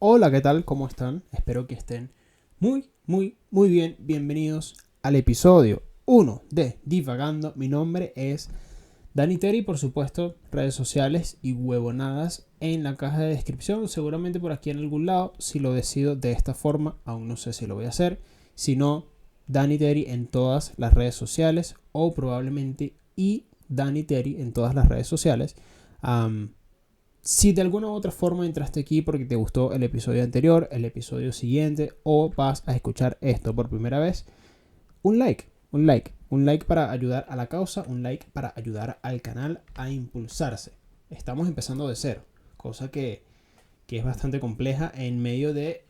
Hola, ¿qué tal? ¿Cómo están? Espero que estén muy bien. Bienvenidos al episodio 1 de Divagando. Mi nombre es Dani Terry, por supuesto, redes sociales y huevonadas en la caja de descripción. Seguramente por aquí en algún lado, si lo decido de esta forma, aún no sé si lo voy a hacer. Si no, Dani Terry en todas las redes sociales o probablemente y Dani Terry en todas las redes sociales. Si de alguna u otra forma entraste aquí porque te gustó el episodio anterior, el episodio siguiente o vas a escuchar esto por primera vez, un like para ayudar a la causa, un like para ayudar al canal a impulsarse. Estamos empezando de cero, cosa que es bastante compleja en medio de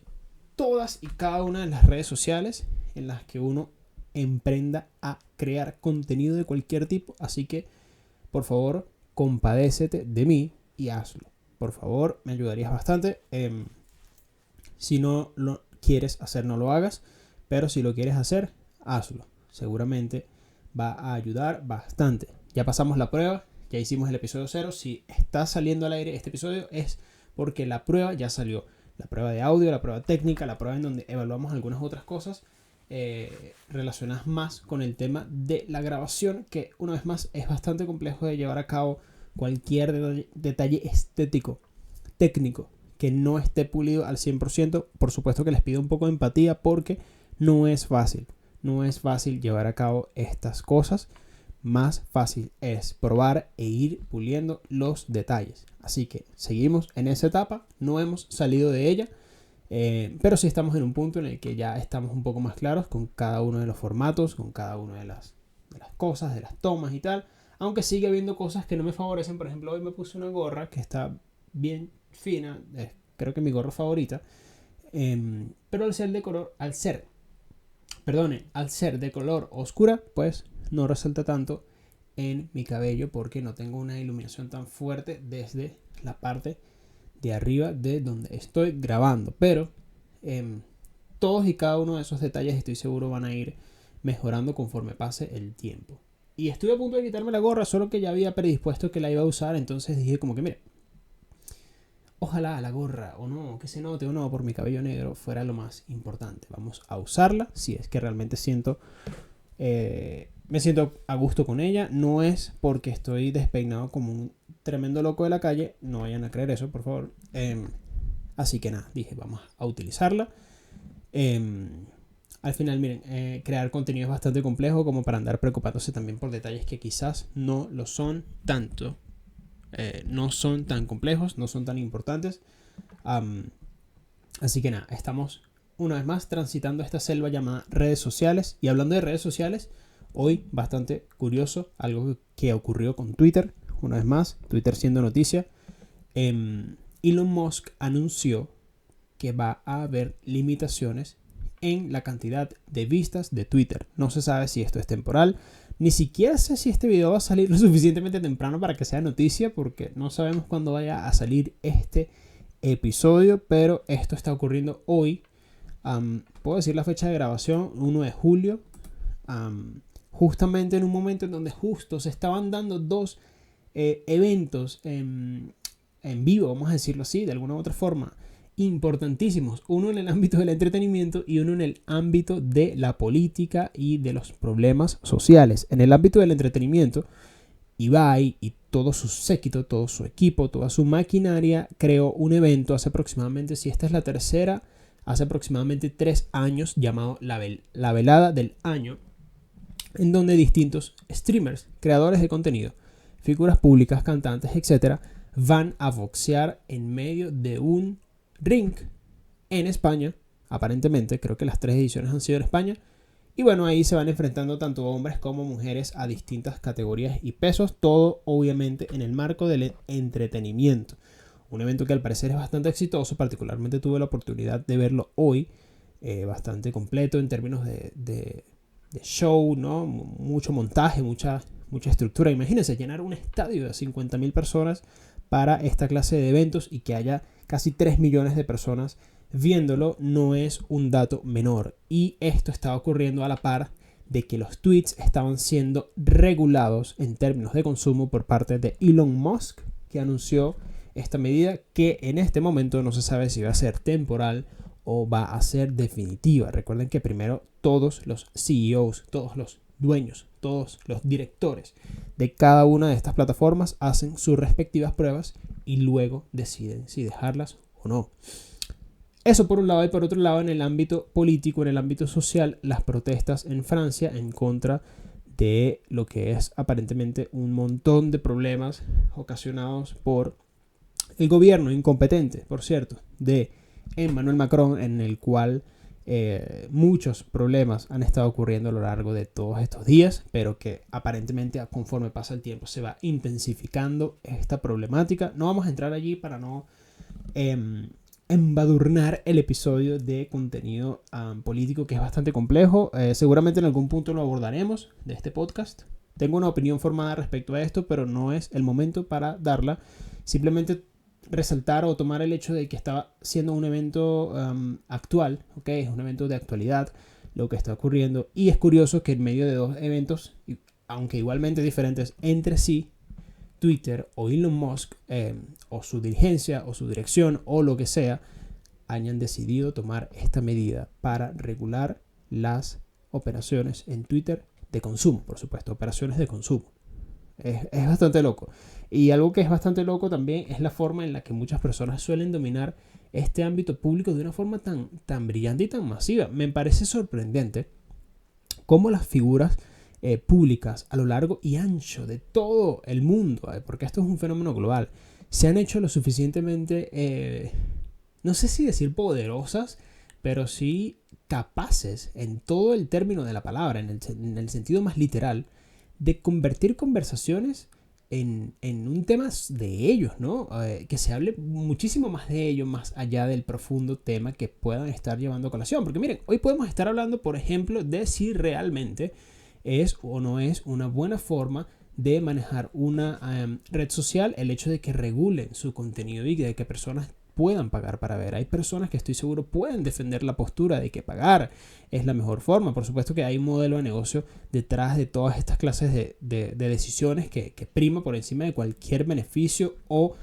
todas y cada una de las redes sociales en las que uno emprenda a crear contenido de cualquier tipo. Así que, por favor, compadécete de mí y hazlo. Por favor, me ayudarías bastante. Si no lo quieres hacer, no lo hagas. Pero si lo quieres hacer, hazlo. Seguramente va a ayudar bastante. Ya pasamos la prueba, ya hicimos el episodio 0. Si está saliendo al aire este episodio es porque la prueba ya salió. La prueba de audio, la prueba técnica, la prueba en donde evaluamos algunas otras cosas relacionadas más con el tema de la grabación, que una vez más es bastante complejo de llevar a cabo. Cualquier detalle estético, técnico, que no esté pulido al 100%, por supuesto que les pido un poco de empatía porque no es fácil. No es fácil llevar a cabo estas cosas. Más fácil es probar e ir puliendo los detalles. Así que seguimos en esa etapa, no hemos salido de ella, pero sí estamos en un punto en el que ya estamos un poco más claros con cada uno de los formatos, con cada una de las cosas, de las tomas y tal. Aunque sigue habiendo cosas que no me favorecen. Por ejemplo, hoy me puse una gorra que está bien fina. Creo que mi gorra favorita. Pero al ser de color oscura, pues no resalta tanto en mi cabello porque no tengo una iluminación tan fuerte desde la parte de arriba de donde estoy grabando. Pero todos y cada uno de esos detalles estoy seguro van a ir mejorando conforme pase el tiempo. Y estuve a punto de quitarme la gorra, solo que ya había predispuesto que la iba a usar. Entonces dije como que, mire, ojalá la gorra o no, que se note o no por mi cabello negro fuera lo más importante. Vamos a usarla si es que realmente me siento a gusto con ella. No es porque estoy despeinado como un tremendo loco de la calle. No vayan a creer eso, por favor. Así que nada, dije, vamos a utilizarla. Al final, miren, crear contenido es bastante complejo como para andar preocupándose también por detalles que quizás no lo son tanto. No son tan complejos, no son tan importantes. Así que nada, estamos una vez más transitando esta selva llamada redes sociales. Y hablando de redes sociales, hoy bastante curioso, algo que ocurrió con Twitter. Una vez más, Twitter siendo noticia. Elon Musk anunció que va a haber limitaciones en la cantidad de vistas de Twitter. No se sabe si esto es temporal. Ni siquiera sé si este video va a salir lo suficientemente temprano para que sea noticia, porque no sabemos cuándo vaya a salir este episodio, pero esto está ocurriendo hoy. Puedo decir la fecha de grabación, 1 de julio. Justamente en un momento en donde justo se estaban dando dos eventos en vivo, vamos a decirlo así, de alguna u otra forma, importantísimos, uno en el ámbito del entretenimiento y uno en el ámbito de la política y de los problemas sociales. En el ámbito del entretenimiento, Ibai y todo su séquito, todo su equipo, toda su maquinaria creó un evento hace aproximadamente, si esta es la tercera, hace aproximadamente 3 años, llamado la Velada del Año, en donde distintos streamers, creadores de contenido, figuras públicas, cantantes, etc., van a boxear en medio de un ring en España. Aparentemente, creo que las 3 ediciones han sido en España. Y bueno, ahí se van enfrentando tanto hombres como mujeres a distintas categorías y pesos. Todo obviamente en el marco del entretenimiento. Un evento que al parecer es bastante exitoso. Particularmente tuve la oportunidad de verlo hoy. Bastante completo en términos de show, ¿no? Mucho montaje, mucha estructura. Imagínense llenar un estadio de 50.000 personas para esta clase de eventos y que haya casi 3 millones de personas viéndolo, no es un dato menor. Y esto está ocurriendo a la par de que los tweets estaban siendo regulados en términos de consumo por parte de Elon Musk, que anunció esta medida que en este momento no se sabe si va a ser temporal o va a ser definitiva. Recuerden que primero todos los CEOs, todos los dueños, todos los directores de cada una de estas plataformas hacen sus respectivas pruebas y luego deciden si dejarlas o no. Eso por un lado, y por otro lado, en el ámbito político, en el ámbito social, las protestas en Francia en contra de lo que es aparentemente un montón de problemas ocasionados por el gobierno incompetente, por cierto, de Emmanuel Macron, en el cual muchos problemas han estado ocurriendo a lo largo de todos estos días, pero que aparentemente conforme pasa el tiempo se va intensificando esta problemática. No vamos a entrar allí para no embadurnar el episodio de contenido político, que es bastante complejo. Seguramente en algún punto lo abordaremos de este podcast. Tengo una opinión formada respecto a esto, pero no es el momento para darla. Simplemente resaltar o tomar el hecho de que estaba siendo un evento actual, ¿ok? Es un evento de actualidad lo que está ocurriendo, y es curioso que en medio de dos eventos, aunque igualmente diferentes entre sí, Twitter o Elon Musk o su dirigencia o su dirección o lo que sea hayan decidido tomar esta medida para regular las operaciones en Twitter de consumo, por supuesto, operaciones de consumo. Es bastante loco. Y algo que es bastante loco también es la forma en la que muchas personas suelen dominar este ámbito público de una forma tan brillante y tan masiva. Me parece sorprendente cómo las figuras públicas a lo largo y ancho de todo el mundo, porque esto es un fenómeno global, se han hecho lo suficientemente, no sé si decir poderosas, pero sí capaces en todo el término de la palabra, en el sentido más literal, de convertir conversaciones en un tema de ellos, ¿no? Que se hable muchísimo más de ellos, más allá del profundo tema que puedan estar llevando a colación. Porque miren, hoy podemos estar hablando, por ejemplo, de si realmente es o no es una buena forma de manejar una red social el hecho de que regulen su contenido y de que personas puedan pagar para ver. Hay personas que estoy seguro pueden defender la postura de que pagar es la mejor forma. Por supuesto que hay un modelo de negocio detrás de todas estas clases de decisiones que prima por encima de cualquier beneficio o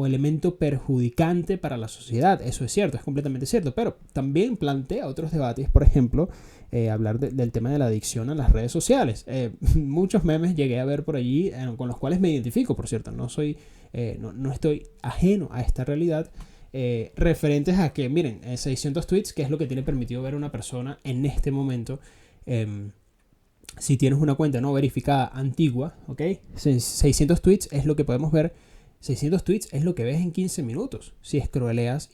elemento perjudicante para la sociedad. Eso es cierto, es completamente cierto, pero también plantea otros debates, por ejemplo, hablar del tema de la adicción a las redes sociales. Muchos memes llegué a ver por allí con los cuales me identifico, por cierto, no estoy ajeno a esta realidad, referentes a que, miren, 600 tweets, que es lo que tiene permitido ver una persona en este momento, si tienes una cuenta no verificada antigua, ¿ok? 600 tweets es lo que podemos ver. 600 tweets es lo que ves en 15 minutos si scrolleas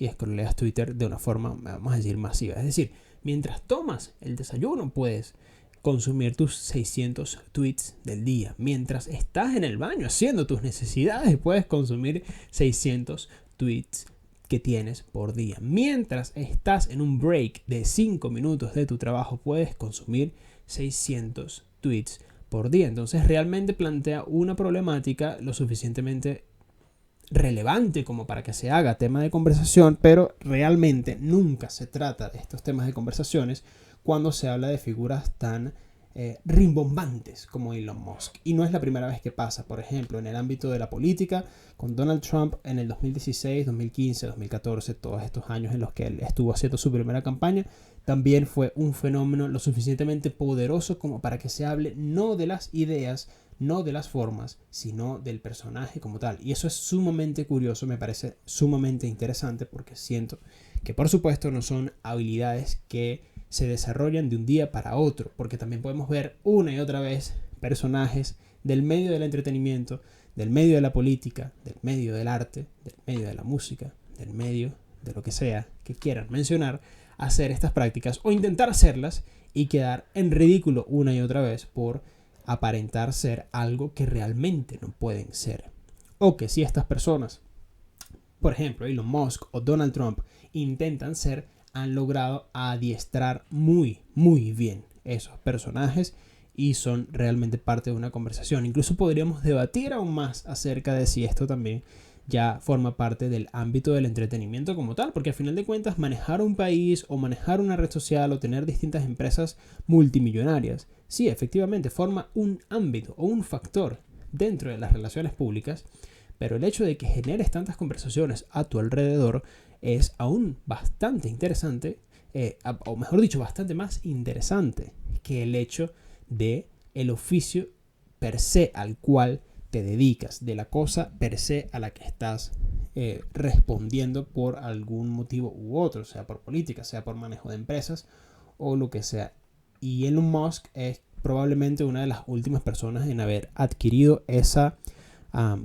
Twitter de una forma, vamos a decir, masiva. Es decir, mientras tomas el desayuno puedes consumir tus 600 tweets del día. Mientras estás en el baño haciendo tus necesidades puedes consumir 600 tweets que tienes por día. Mientras estás en un break de 5 minutos de tu trabajo puedes consumir 600 tweets por día. Entonces realmente plantea una problemática lo suficientemente relevante como para que se haga tema de conversación, pero realmente nunca se trata de estos temas de conversaciones cuando se habla de figuras tan rimbombantes como Elon Musk. Y no es la primera vez que pasa. Por ejemplo, en el ámbito de la política, con Donald Trump en el 2016, 2015, 2014, todos estos años en los que él estuvo haciendo su primera campaña, también fue un fenómeno lo suficientemente poderoso como para que se hable no de las ideas, no de las formas, sino del personaje como tal. Y eso es sumamente curioso, me parece sumamente interesante, porque siento que por supuesto no son habilidades que se desarrollan de un día para otro, porque también podemos ver una y otra vez personajes del medio del entretenimiento, del medio de la política, del medio del arte, del medio de la música, del medio de lo que sea que quieran mencionar, hacer estas prácticas o intentar hacerlas y quedar en ridículo una y otra vez por aparentar ser algo que realmente no pueden ser. O que si estas personas, por ejemplo Elon Musk o Donald Trump, intentan ser, han logrado adiestrar muy bien esos personajes y son realmente parte de una conversación. Incluso podríamos debatir aún más acerca de si esto también ya forma parte del ámbito del entretenimiento como tal, porque al final de cuentas manejar un país o manejar una red social o tener distintas empresas multimillonarias, sí, efectivamente forma un ámbito o un factor dentro de las relaciones públicas, Pero el hecho de que generes tantas conversaciones a tu alrededor es aún bastante interesante, o mejor dicho, bastante más interesante que el hecho de el oficio per se al cual te dedicas, de la cosa per se a la que estás respondiendo por algún motivo u otro, sea por política, sea por manejo de empresas o lo que sea. Y Elon Musk es probablemente una de las últimas personas en haber adquirido esa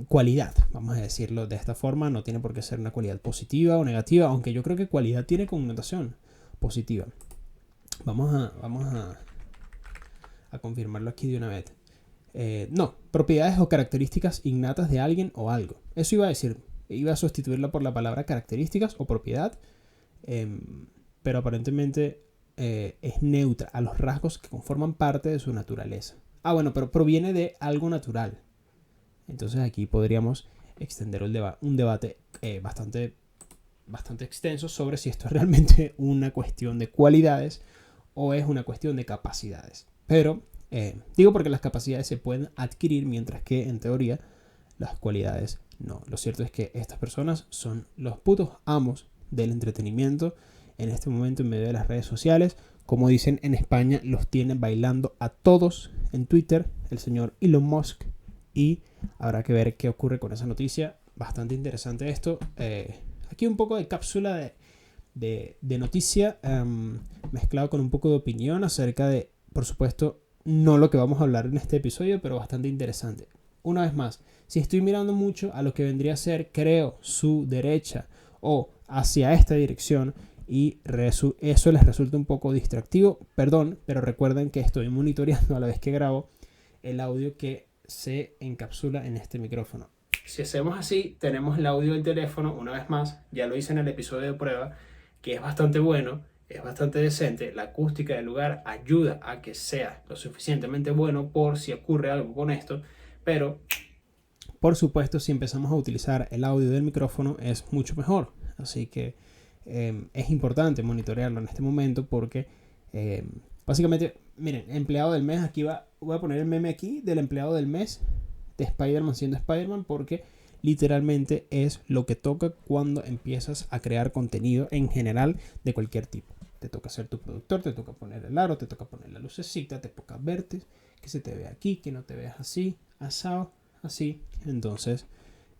cualidad, vamos a decirlo de esta forma. No tiene por qué ser una cualidad positiva o negativa, aunque yo creo que cualidad tiene connotación positiva. Vamos a confirmarlo aquí de una vez. No, propiedades o características innatas de alguien o algo. Eso iba a decir, iba a sustituirla por la palabra características o propiedad, pero aparentemente es neutra a los rasgos que conforman parte de su naturaleza. Bueno, pero proviene de algo natural. Entonces aquí podríamos extender un debate bastante extenso sobre si esto es realmente una cuestión de cualidades o es una cuestión de capacidades. Pero digo porque las capacidades se pueden adquirir, mientras que en teoría las cualidades no. Lo cierto es que estas personas son los putos amos del entretenimiento en este momento en medio de las redes sociales. Como dicen en España, los tienen bailando a todos en Twitter el señor Elon Musk. Y habrá que ver qué ocurre con esa noticia. Bastante interesante esto. Aquí un poco de cápsula de noticia mezclado con un poco de opinión acerca de, por supuesto, no lo que vamos a hablar en este episodio, pero bastante interesante. Una vez más, si estoy mirando mucho a lo que vendría a ser, creo, su derecha o hacia esta dirección y eso les resulta un poco distractivo, perdón, pero recuerden que estoy monitoreando a la vez que grabo el audio que se encapsula en este micrófono. Si hacemos así, tenemos el audio del teléfono, una vez más, ya lo hice en el episodio de prueba, que es bastante bueno, es bastante decente. La acústica del lugar ayuda a que sea lo suficientemente bueno por si ocurre algo con esto, pero por supuesto si empezamos a utilizar el audio del micrófono es mucho mejor. Así que es importante monitorearlo en este momento porque básicamente, miren, empleado del mes, aquí voy a poner el meme aquí del empleado del mes de Spider-Man siendo Spider-Man, porque literalmente es lo que toca cuando empiezas a crear contenido en general de cualquier tipo. Te toca ser tu productor, te toca poner el aro, te toca poner la lucecita, te toca verte, que se te vea aquí, que no te veas así, asado, así. Entonces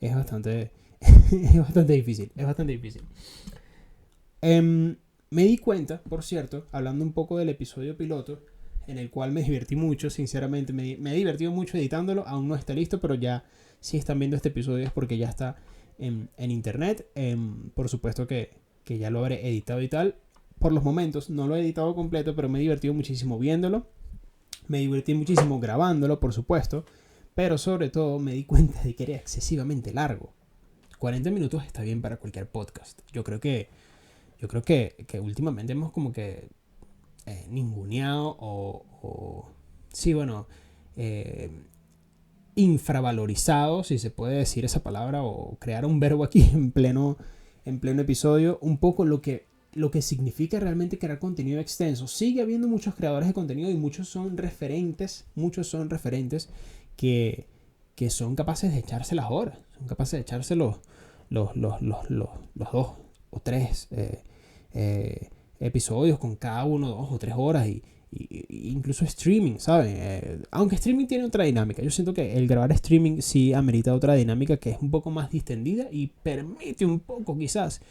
es bastante difícil, es bastante difícil. Me di cuenta, por cierto, hablando un poco del episodio piloto, en el cual me divertí mucho, sinceramente, me he divertido mucho editándolo, aún no está listo, pero ya si están viendo este episodio es porque ya está en internet. Por supuesto que ya lo habré editado y tal. Por los momentos no lo he editado completo, pero me he divertido muchísimo viéndolo, me divertí muchísimo grabándolo, por supuesto, pero sobre todo me di cuenta de que era excesivamente largo. 40 minutos está bien para cualquier podcast. Yo creo que últimamente hemos como que ninguneado infravalorizado, si se puede decir esa palabra, o crear un verbo aquí en pleno episodio, un poco lo que significa realmente crear contenido extenso. Sigue habiendo muchos creadores de contenido y muchos son referentes que son capaces de echarse las horas, son capaces de echarse los 2 o 3 episodios con cada uno 2 o 3 horas y incluso streaming, ¿saben? Aunque streaming tiene otra dinámica. Yo siento que el grabar streaming sí amerita otra dinámica que es un poco más distendida y permite un poco quizás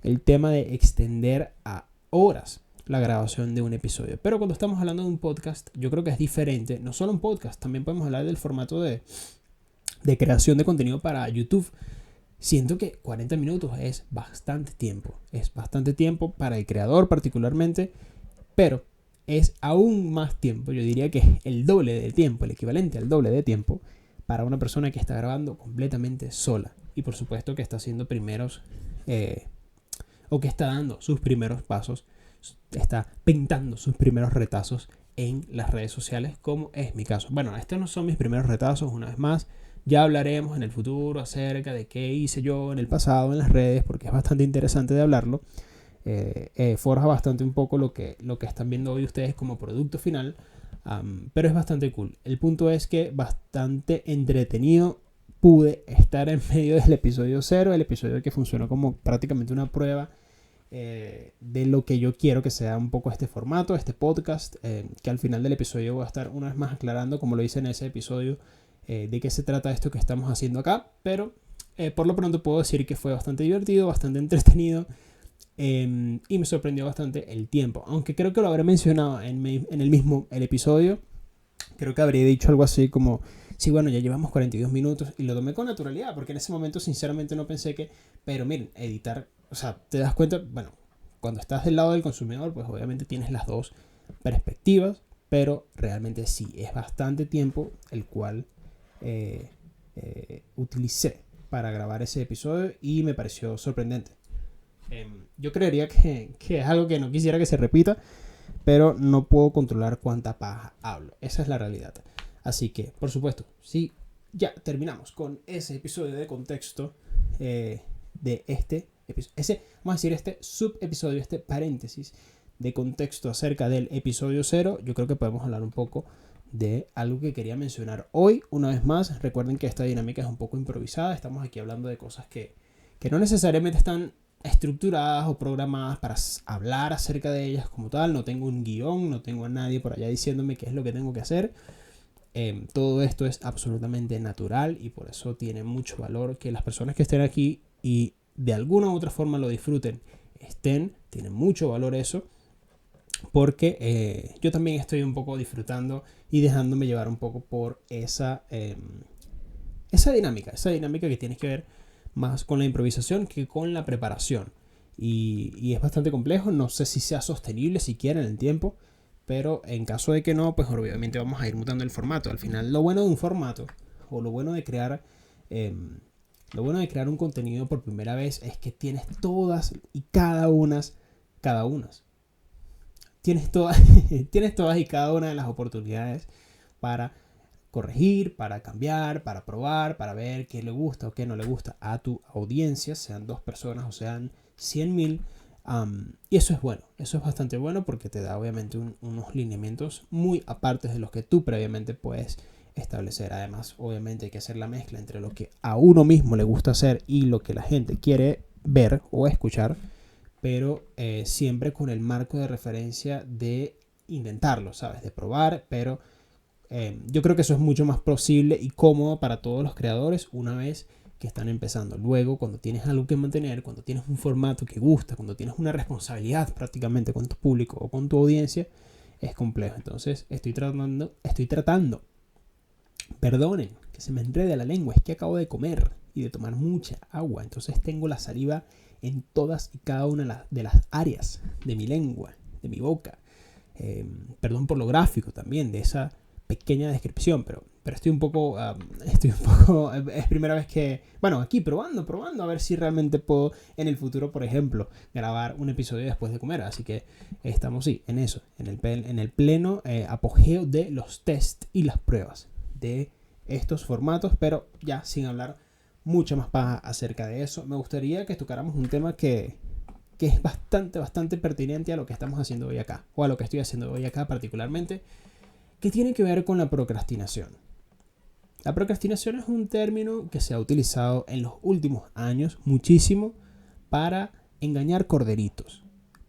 el tema de extender a horas la grabación de un episodio. Pero cuando estamos hablando de un podcast, yo creo que es diferente. No solo un podcast, también podemos hablar del formato de creación de contenido para YouTube. Siento que 40 minutos es bastante tiempo para el creador particularmente, pero es aún más tiempo, yo diría que es el doble de tiempo, el equivalente al doble de tiempo para una persona que está grabando completamente sola y por supuesto que está haciendo primeros o que está dando sus primeros pasos, está pintando sus primeros retazos en las redes sociales, como es mi caso. Bueno, estos no son mis primeros retazos, una vez más. Ya hablaremos en el futuro acerca de qué hice yo en el pasado en las redes, porque es bastante interesante de hablarlo. Forja bastante un poco lo que están viendo hoy ustedes como producto final, pero es bastante cool. El punto es que bastante entretenido pude estar en medio del episodio 0, el episodio que funcionó como prácticamente una prueba de lo que yo quiero que sea un poco este formato, este podcast, que al final del episodio voy a estar una vez más aclarando, como lo hice en ese episodio, de qué se trata esto que estamos haciendo acá, pero por lo pronto puedo decir que fue bastante divertido, bastante entretenido, y me sorprendió bastante el tiempo, aunque creo que lo habré mencionado en el episodio. Creo que habría dicho algo así como, sí, bueno, ya llevamos 42 minutos, y lo tomé con naturalidad, porque en ese momento sinceramente no pensé que, pero miren, editar, o sea, te das cuenta, bueno, cuando estás del lado del consumidor, pues obviamente tienes las dos perspectivas, pero realmente sí, es bastante tiempo el cual utilicé para grabar ese episodio y me pareció sorprendente. Yo creería que es algo que no quisiera que se repita, pero no puedo controlar cuánta paja hablo. Esa es la realidad. Así que, por supuesto, sí, ya terminamos con ese episodio de contexto de este episodio. Vamos a decir este subepisodio, este paréntesis de contexto acerca del episodio 0. Yo creo que podemos hablar un poco de algo que quería mencionar hoy. Una vez más, recuerden que esta dinámica es un poco improvisada. Estamos aquí hablando de cosas que no necesariamente están estructuradas o programadas para hablar acerca de ellas como tal. No tengo un guión, no tengo a nadie por allá diciéndome qué es lo que tengo que hacer. Todo esto es absolutamente natural y por eso tiene mucho valor que las personas que estén aquí y de alguna u otra forma lo disfruten, tiene mucho valor eso, porque yo también estoy un poco disfrutando y dejándome llevar un poco por esa dinámica que tiene que ver más con la improvisación que con la preparación. Y es bastante complejo, no sé si sea sostenible siquiera en el tiempo, pero en caso de que no, pues obviamente vamos a ir mutando el formato. Al final, lo bueno de un formato, o lo bueno de crear un contenido por primera vez, es que tienes todas y cada una. Tienes todas y cada una de las oportunidades para corregir, para cambiar, para probar, para ver qué le gusta o qué no le gusta a tu audiencia, sean 2 personas o sean 100.000. Y eso es bueno, eso es bastante bueno porque te da obviamente unos lineamientos muy aparte de los que tú previamente puedes establecer. Además, obviamente hay que hacer la mezcla entre lo que a uno mismo le gusta hacer y lo que la gente quiere ver o escuchar, pero siempre con el marco de referencia de intentarlo, ¿sabes? De probar, pero yo creo que eso es mucho más posible y cómodo para todos los creadores una vez que están empezando. Luego, cuando tienes algo que mantener, cuando tienes un formato que gusta, cuando tienes una responsabilidad prácticamente con tu público o con tu audiencia, es complejo. Entonces, estoy tratando, perdonen que se me enrede la lengua, es que acabo de comer y de tomar mucha agua, entonces tengo la saliva en todas y cada una de las áreas de mi lengua, de mi boca. Perdón por lo gráfico también, de esa pequeña descripción, pero estoy un poco, es primera vez que, bueno, aquí probando, a ver si realmente puedo en el futuro, por ejemplo, grabar un episodio después de comer, así que estamos, sí, en eso, en el pleno apogeo de los test y las pruebas de estos formatos, pero ya sin hablar mucha más paja acerca de eso, me gustaría que tocáramos un tema que es bastante pertinente a lo que estamos haciendo hoy acá, o a lo que estoy haciendo hoy acá particularmente, que tiene que ver con la procrastinación. La procrastinación es un término que se ha utilizado en los últimos años muchísimo para engañar corderitos,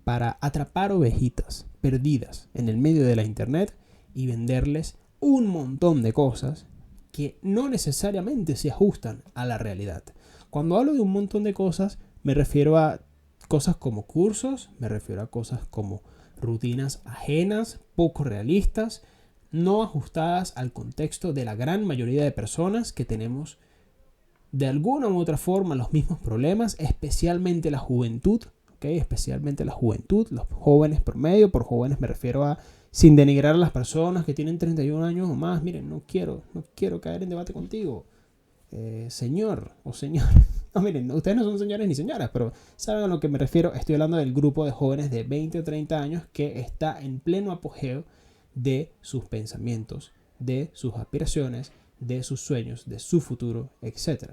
para atrapar ovejitas perdidas en el medio de la internet y venderles un montón de cosas que no necesariamente se ajustan a la realidad. Cuando hablo de un montón de cosas, me refiero a cosas como cursos, me refiero a cosas como rutinas ajenas, poco realistas, no ajustadas al contexto de la gran mayoría de personas que tenemos de alguna u otra forma los mismos problemas, especialmente la juventud, ¿okay? Especialmente la juventud, los jóvenes promedio. Por jóvenes me refiero a, sin denigrar a las personas que tienen 31 años o más. Miren, no quiero caer en debate contigo, señor o señora. No, miren, ustedes no son señores ni señoras, pero saben a lo que me refiero. Estoy hablando del grupo de jóvenes de 20 o 30 años que está en pleno apogeo de sus pensamientos, de sus aspiraciones, de sus sueños, de su futuro, etc.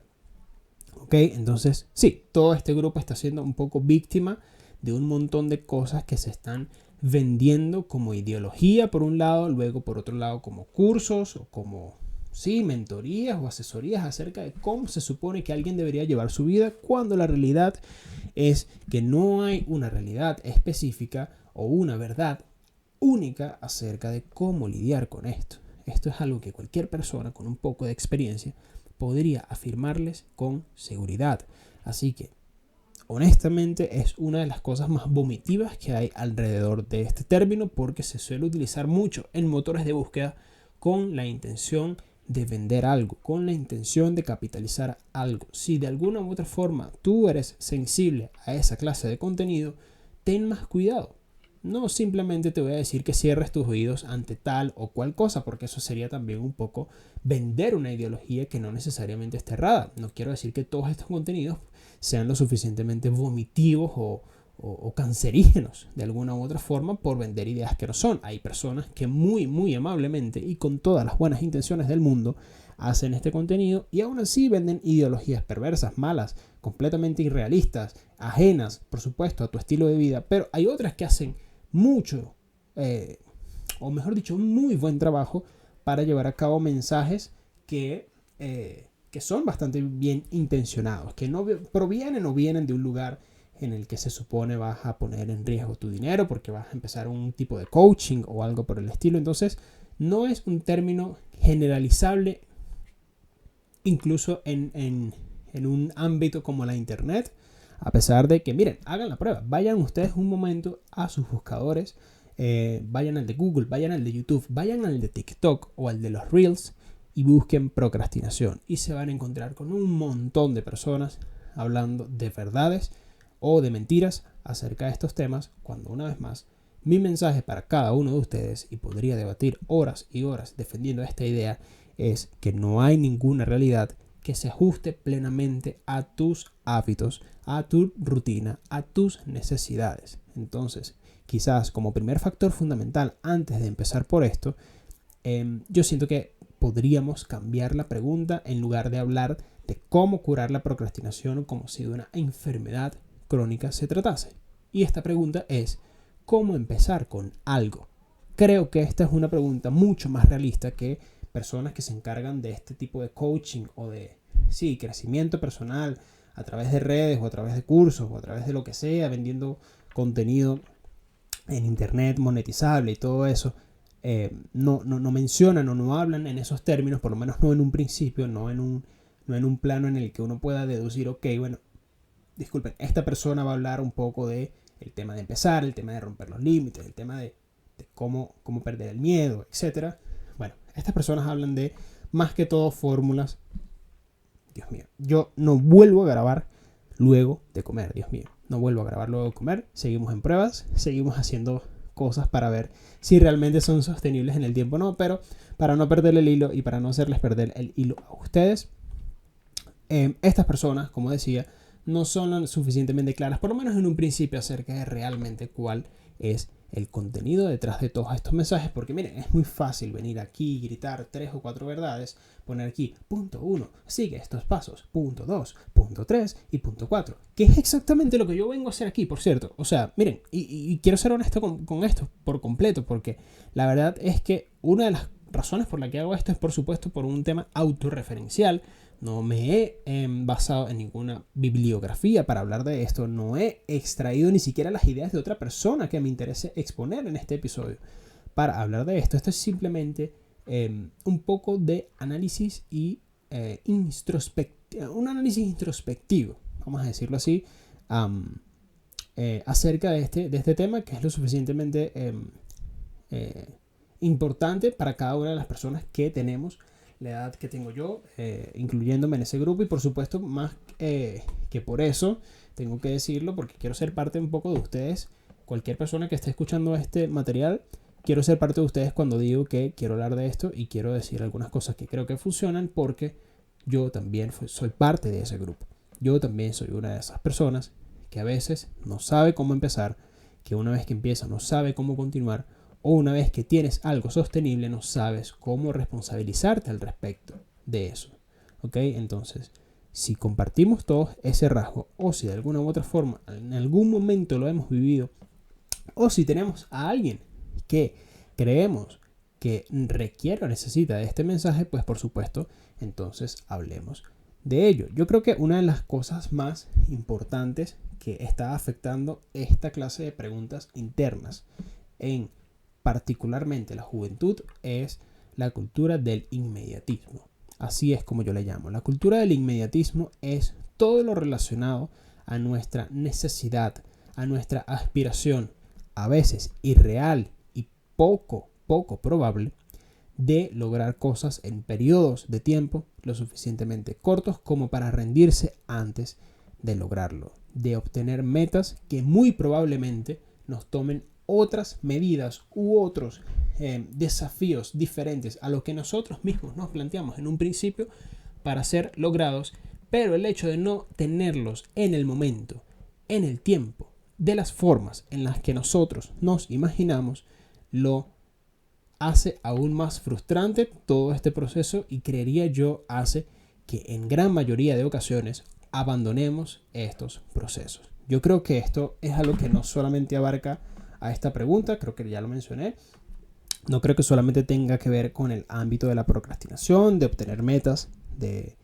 ¿Ok? Entonces, sí, todo este grupo está siendo un poco víctima de un montón de cosas que se están vendiendo como ideología por un lado, luego por otro lado como cursos o como sí, mentorías o asesorías acerca de cómo se supone que alguien debería llevar su vida, cuando la realidad es que no hay una realidad específica o una verdad única acerca de cómo lidiar con esto. Esto es algo que cualquier persona con un poco de experiencia podría afirmarles con seguridad. Así que, honestamente, es una de las cosas más vomitivas que hay alrededor de este término, porque se suele utilizar mucho en motores de búsqueda con la intención de vender algo, con la intención de capitalizar algo. Si de alguna u otra forma tú eres sensible a esa clase de contenido, ten más cuidado. No simplemente te voy a decir que cierres tus oídos ante tal o cual cosa, porque eso sería también un poco vender una ideología que no necesariamente está errada. No quiero decir que todos estos contenidos sean lo suficientemente vomitivos o cancerígenos de alguna u otra forma por vender ideas que no son. Hay personas que muy amablemente y con todas las buenas intenciones del mundo hacen este contenido y aún así venden ideologías perversas, malas, completamente irrealistas, ajenas, por supuesto, a tu estilo de vida. Pero hay otras que hacen mucho, o mejor dicho, un muy buen trabajo para llevar a cabo mensajes que son bastante bien intencionados, que no provienen o vienen de un lugar en el que se supone vas a poner en riesgo tu dinero porque vas a empezar un tipo de coaching o algo por el estilo. Entonces, no es un término generalizable incluso en un ámbito como la internet, a pesar de que, miren, hagan la prueba, vayan ustedes un momento a sus buscadores, vayan al de Google, vayan al de YouTube, vayan al de TikTok o al de los Reels y busquen procrastinación y se van a encontrar con un montón de personas hablando de verdades o de mentiras acerca de estos temas, cuando una vez más mi mensaje para cada uno de ustedes, y podría debatir horas y horas defendiendo esta idea, es que no hay ninguna realidad que se ajuste plenamente a tus hábitos, a tu rutina, a tus necesidades. Entonces, quizás como primer factor fundamental antes de empezar por esto, yo siento que podríamos cambiar la pregunta en lugar de hablar de cómo curar la procrastinación como si de una enfermedad crónica se tratase. Y esta pregunta es, ¿cómo empezar con algo? Creo que esta es una pregunta mucho más realista que personas que se encargan de este tipo de coaching o de crecimiento personal a través de redes o a través de cursos o a través de lo que sea, vendiendo contenido en internet monetizable y todo eso. No mencionan o no hablan en esos términos, por lo menos no en un principio, no en un plano en el que uno pueda deducir, ok, bueno, disculpen, esta persona va a hablar un poco de el tema de empezar, el tema de romper los límites, el tema de cómo perder el miedo, etc. Bueno, estas personas hablan de más que todo fórmulas. Dios mío, yo no vuelvo a grabar luego de comer, Dios mío, no vuelvo a grabar luego de comer. Seguimos en pruebas, seguimos haciendo cosas para ver si realmente son sostenibles en el tiempo o no, pero para no perder el hilo y para no hacerles perder el hilo a ustedes, estas personas, como decía, no son lo suficientemente claras, por lo menos en un principio, acerca de realmente cuál es el contenido detrás de todos estos mensajes, porque miren, es muy fácil venir aquí y gritar 3 o 4 verdades, poner aquí punto 1, sigue estos pasos, punto 2, punto 3 y punto 4, que es exactamente lo que yo vengo a hacer aquí, por cierto. O sea, miren, y quiero ser honesto con esto por completo, porque la verdad es que una de las razones por la que hago esto es, por supuesto, por un tema autorreferencial. No me he basado en ninguna bibliografía para hablar de esto. No he extraído ni siquiera las ideas de otra persona que me interese exponer en este episodio para hablar de esto. Esto es simplemente un poco de análisis y un análisis introspectivo, vamos a decirlo así, acerca de este tema, que es lo suficientemente importante para cada una de las personas que tenemos la edad que tengo yo, incluyéndome en ese grupo. Y por supuesto, más que por eso, tengo que decirlo porque quiero ser parte un poco de ustedes. Cualquier persona que esté escuchando este material, quiero ser parte de ustedes cuando digo que quiero hablar de esto y quiero decir algunas cosas que creo que funcionan, porque yo también soy parte de ese grupo. Yo también soy una de esas personas que a veces no sabe cómo empezar, que una vez que empieza no sabe cómo continuar, o una vez que tienes algo sostenible no sabes cómo responsabilizarte al respecto de eso. ¿Ok? Entonces, si compartimos todos ese rasgo, o si de alguna u otra forma en algún momento lo hemos vivido, o si tenemos a alguien que creemos que requiere o necesita de este mensaje, pues por supuesto, entonces hablemos de ello. Yo creo que una de las cosas más importantes que está afectando esta clase de preguntas internas en particularmente la juventud es la cultura del inmediatismo. Así es como yo le llamo. La cultura del inmediatismo es todo lo relacionado a nuestra necesidad, a nuestra aspiración, a veces irreal y poco probable, de lograr cosas en periodos de tiempo lo suficientemente cortos como para rendirse antes de lograrlo, de obtener metas que muy probablemente nos tomen otras medidas u otros desafíos diferentes a lo que nosotros mismos nos planteamos en un principio para ser logrados, pero el hecho de no tenerlos en el momento, en el tiempo, de las formas en las que nosotros nos imaginamos, lo hace aún más frustrante todo este proceso y creería yo hace que en gran mayoría de ocasiones abandonemos estos procesos. Yo creo que esto es algo que no solamente abarca a esta pregunta, creo que ya lo mencioné, no creo que solamente tenga que ver con el ámbito de la procrastinación, de obtener metas, de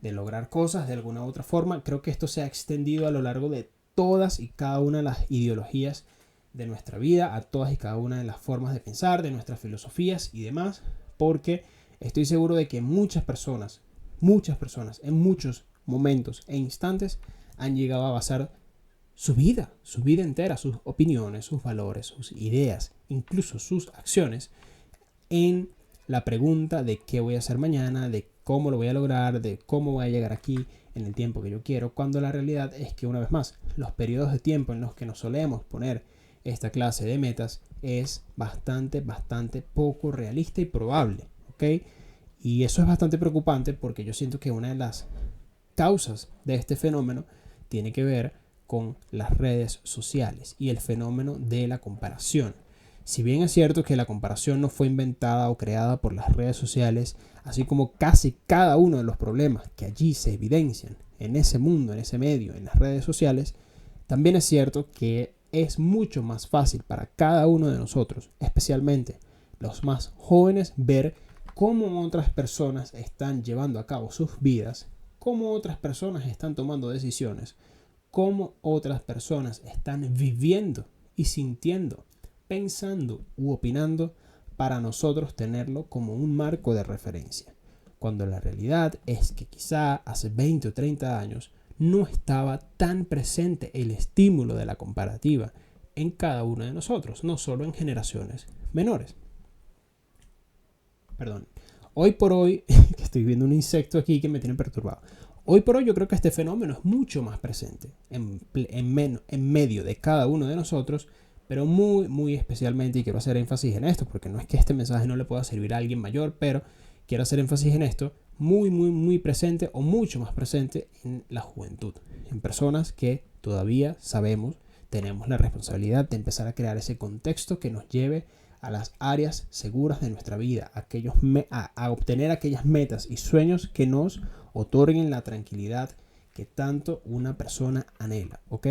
lograr cosas de alguna u otra forma. Creo que esto se ha extendido a lo largo de todas y cada una de las ideologías de nuestra vida, a todas y cada una de las formas de pensar, de nuestras filosofías y demás, porque estoy seguro de que muchas personas en muchos momentos e instantes han llegado a basar su vida entera, sus opiniones, sus valores, sus ideas, incluso sus acciones, en la pregunta de qué voy a hacer mañana, de cómo lo voy a lograr, de cómo voy a llegar aquí en el tiempo que yo quiero, cuando la realidad es que, una vez más, los periodos de tiempo en los que nos solemos poner esta clase de metas es bastante poco realista y probable, ¿ok? Y eso es bastante preocupante porque yo siento que una de las causas de este fenómeno tiene que ver con las redes sociales y el fenómeno de la comparación. Si bien es cierto que la comparación no fue inventada o creada por las redes sociales, así como casi cada uno de los problemas que allí se evidencian en ese mundo, en ese medio, en las redes sociales, también es cierto que es mucho más fácil para cada uno de nosotros, especialmente los más jóvenes, ver cómo otras personas están llevando a cabo sus vidas, cómo otras personas están tomando decisiones, cómo otras personas están viviendo y sintiendo, pensando u opinando, para nosotros tenerlo como un marco de referencia, cuando la realidad es que quizá hace 20 o 30 años no estaba tan presente el estímulo de la comparativa en cada uno de nosotros, no solo en generaciones menores. Perdón. Hoy por hoy, que estoy viendo un insecto aquí que me tiene perturbado. Hoy por hoy yo creo que este fenómeno es mucho más presente en medio de cada uno de nosotros, pero muy especialmente, y quiero hacer énfasis en esto, porque no es que este mensaje no le pueda servir a alguien mayor, pero quiero hacer énfasis en esto, muy presente o mucho más presente en la juventud, en personas que todavía sabemos, tenemos la responsabilidad de empezar a crear ese contexto que nos lleve a las áreas seguras de nuestra vida, a obtener aquellas metas y sueños que nos otorguen la tranquilidad que tanto una persona anhela, ¿ok?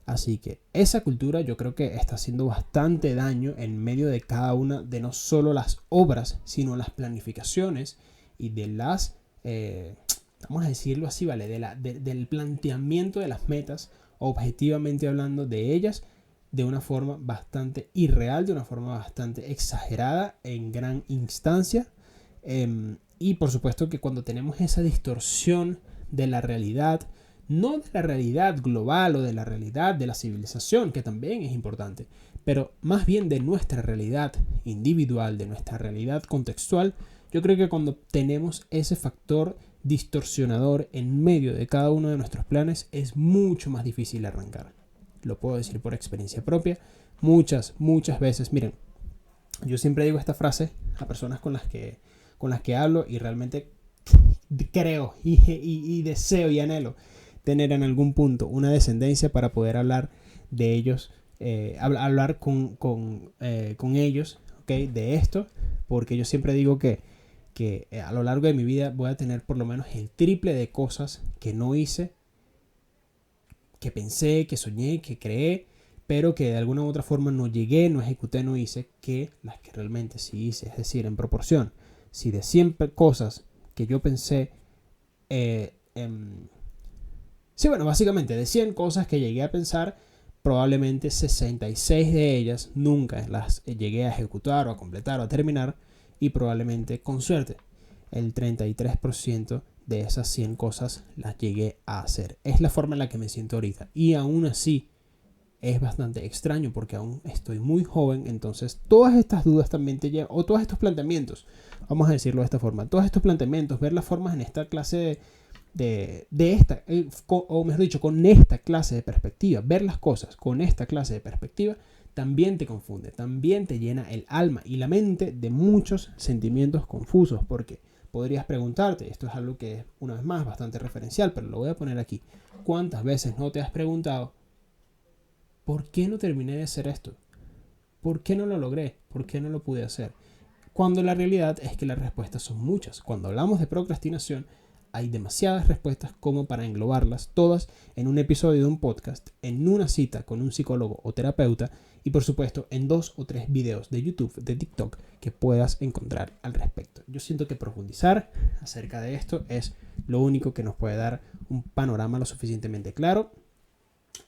Así que esa cultura yo creo que está haciendo bastante daño en medio de cada una de no solo las obras, sino las planificaciones y de las, vamos a decirlo así, ¿vale? Del planteamiento de las metas, objetivamente hablando de ellas, de una forma bastante irreal, de una forma bastante exagerada en gran instancia. Y por supuesto que cuando tenemos esa distorsión de la realidad, no de la realidad global o de la realidad de la civilización, que también es importante, pero más bien de nuestra realidad individual, de nuestra realidad contextual, yo creo que cuando tenemos ese factor distorsionador en medio de cada uno de nuestros planes, es mucho más difícil arrancar. Lo puedo decir por experiencia propia. Muchas veces, miren, yo siempre digo esta frase a personas con las que hablo y realmente creo y deseo y anhelo tener en algún punto una descendencia para poder hablar de ellos, hablar con ellos, ¿okay? De esto, porque yo siempre digo que a lo largo de mi vida voy a tener por lo menos el triple de cosas que no hice, que pensé, que soñé, que creé, pero que de alguna u otra forma no llegué, no ejecuté, no hice, que las que realmente sí hice. Es decir, en proporción, si de 100 cosas que yo pensé, sí, bueno, básicamente de 100 cosas que llegué a pensar, probablemente 66 de ellas nunca las llegué a ejecutar o a completar o a terminar, y probablemente con suerte el 33% de esas 100 cosas las llegué a hacer. Es la forma en la que me siento ahorita, y aún así es bastante extraño porque aún estoy muy joven. Entonces todas estas dudas también te llevan, o todos estos planteamientos, vamos a decirlo de esta forma, todos estos planteamientos, ver las formas en esta clase de esta, o mejor dicho, con esta clase de perspectiva, ver las cosas con esta clase de perspectiva, también te confunde, también te llena el alma y la mente de muchos sentimientos confusos, porque podrías preguntarte, esto es algo que es una vez más bastante referencial, pero lo voy a poner aquí, ¿cuántas veces no te has preguntado por qué no terminé de hacer esto? ¿Por qué no lo logré? ¿Por qué no lo pude hacer? Cuando la realidad es que las respuestas son muchas. Cuando hablamos de procrastinación, hay demasiadas respuestas como para englobarlas todas en un episodio de un podcast, en una cita con un psicólogo o terapeuta, y por supuesto en 2 o 3 videos de YouTube, de TikTok, que puedas encontrar al respecto. Yo siento que profundizar acerca de esto es lo único que nos puede dar un panorama lo suficientemente claro.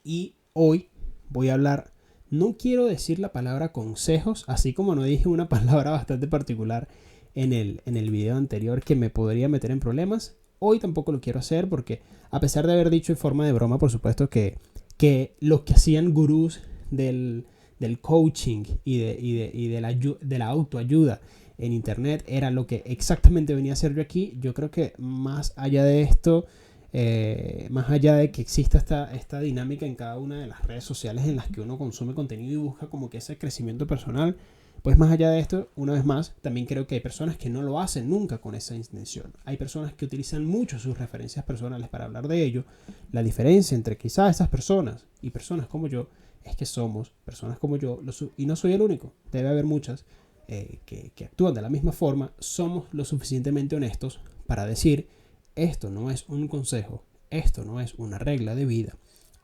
Y hoy voy a hablar, no quiero decir la palabra consejos, así como no dije una palabra bastante particular en el video anterior que me podría meter en problemas. Hoy tampoco lo quiero hacer porque, a pesar de haber dicho en forma de broma, por supuesto, que los que hacían gurús del coaching y de la autoayuda en internet era lo que exactamente venía a hacer yo aquí, yo creo que más allá de esto, más allá de que exista esta dinámica en cada una de las redes sociales en las que uno consume contenido y busca como que ese crecimiento personal, pues más allá de esto, una vez más, también creo que hay personas que no lo hacen nunca con esa intención. Hay personas que utilizan mucho sus referencias personales para hablar de ello. La diferencia entre quizás esas personas y personas como yo es que somos personas como yo, y no soy el único, debe haber muchas que actúan de la misma forma. Somos lo suficientemente honestos para decir: esto no es un consejo, esto no es una regla de vida,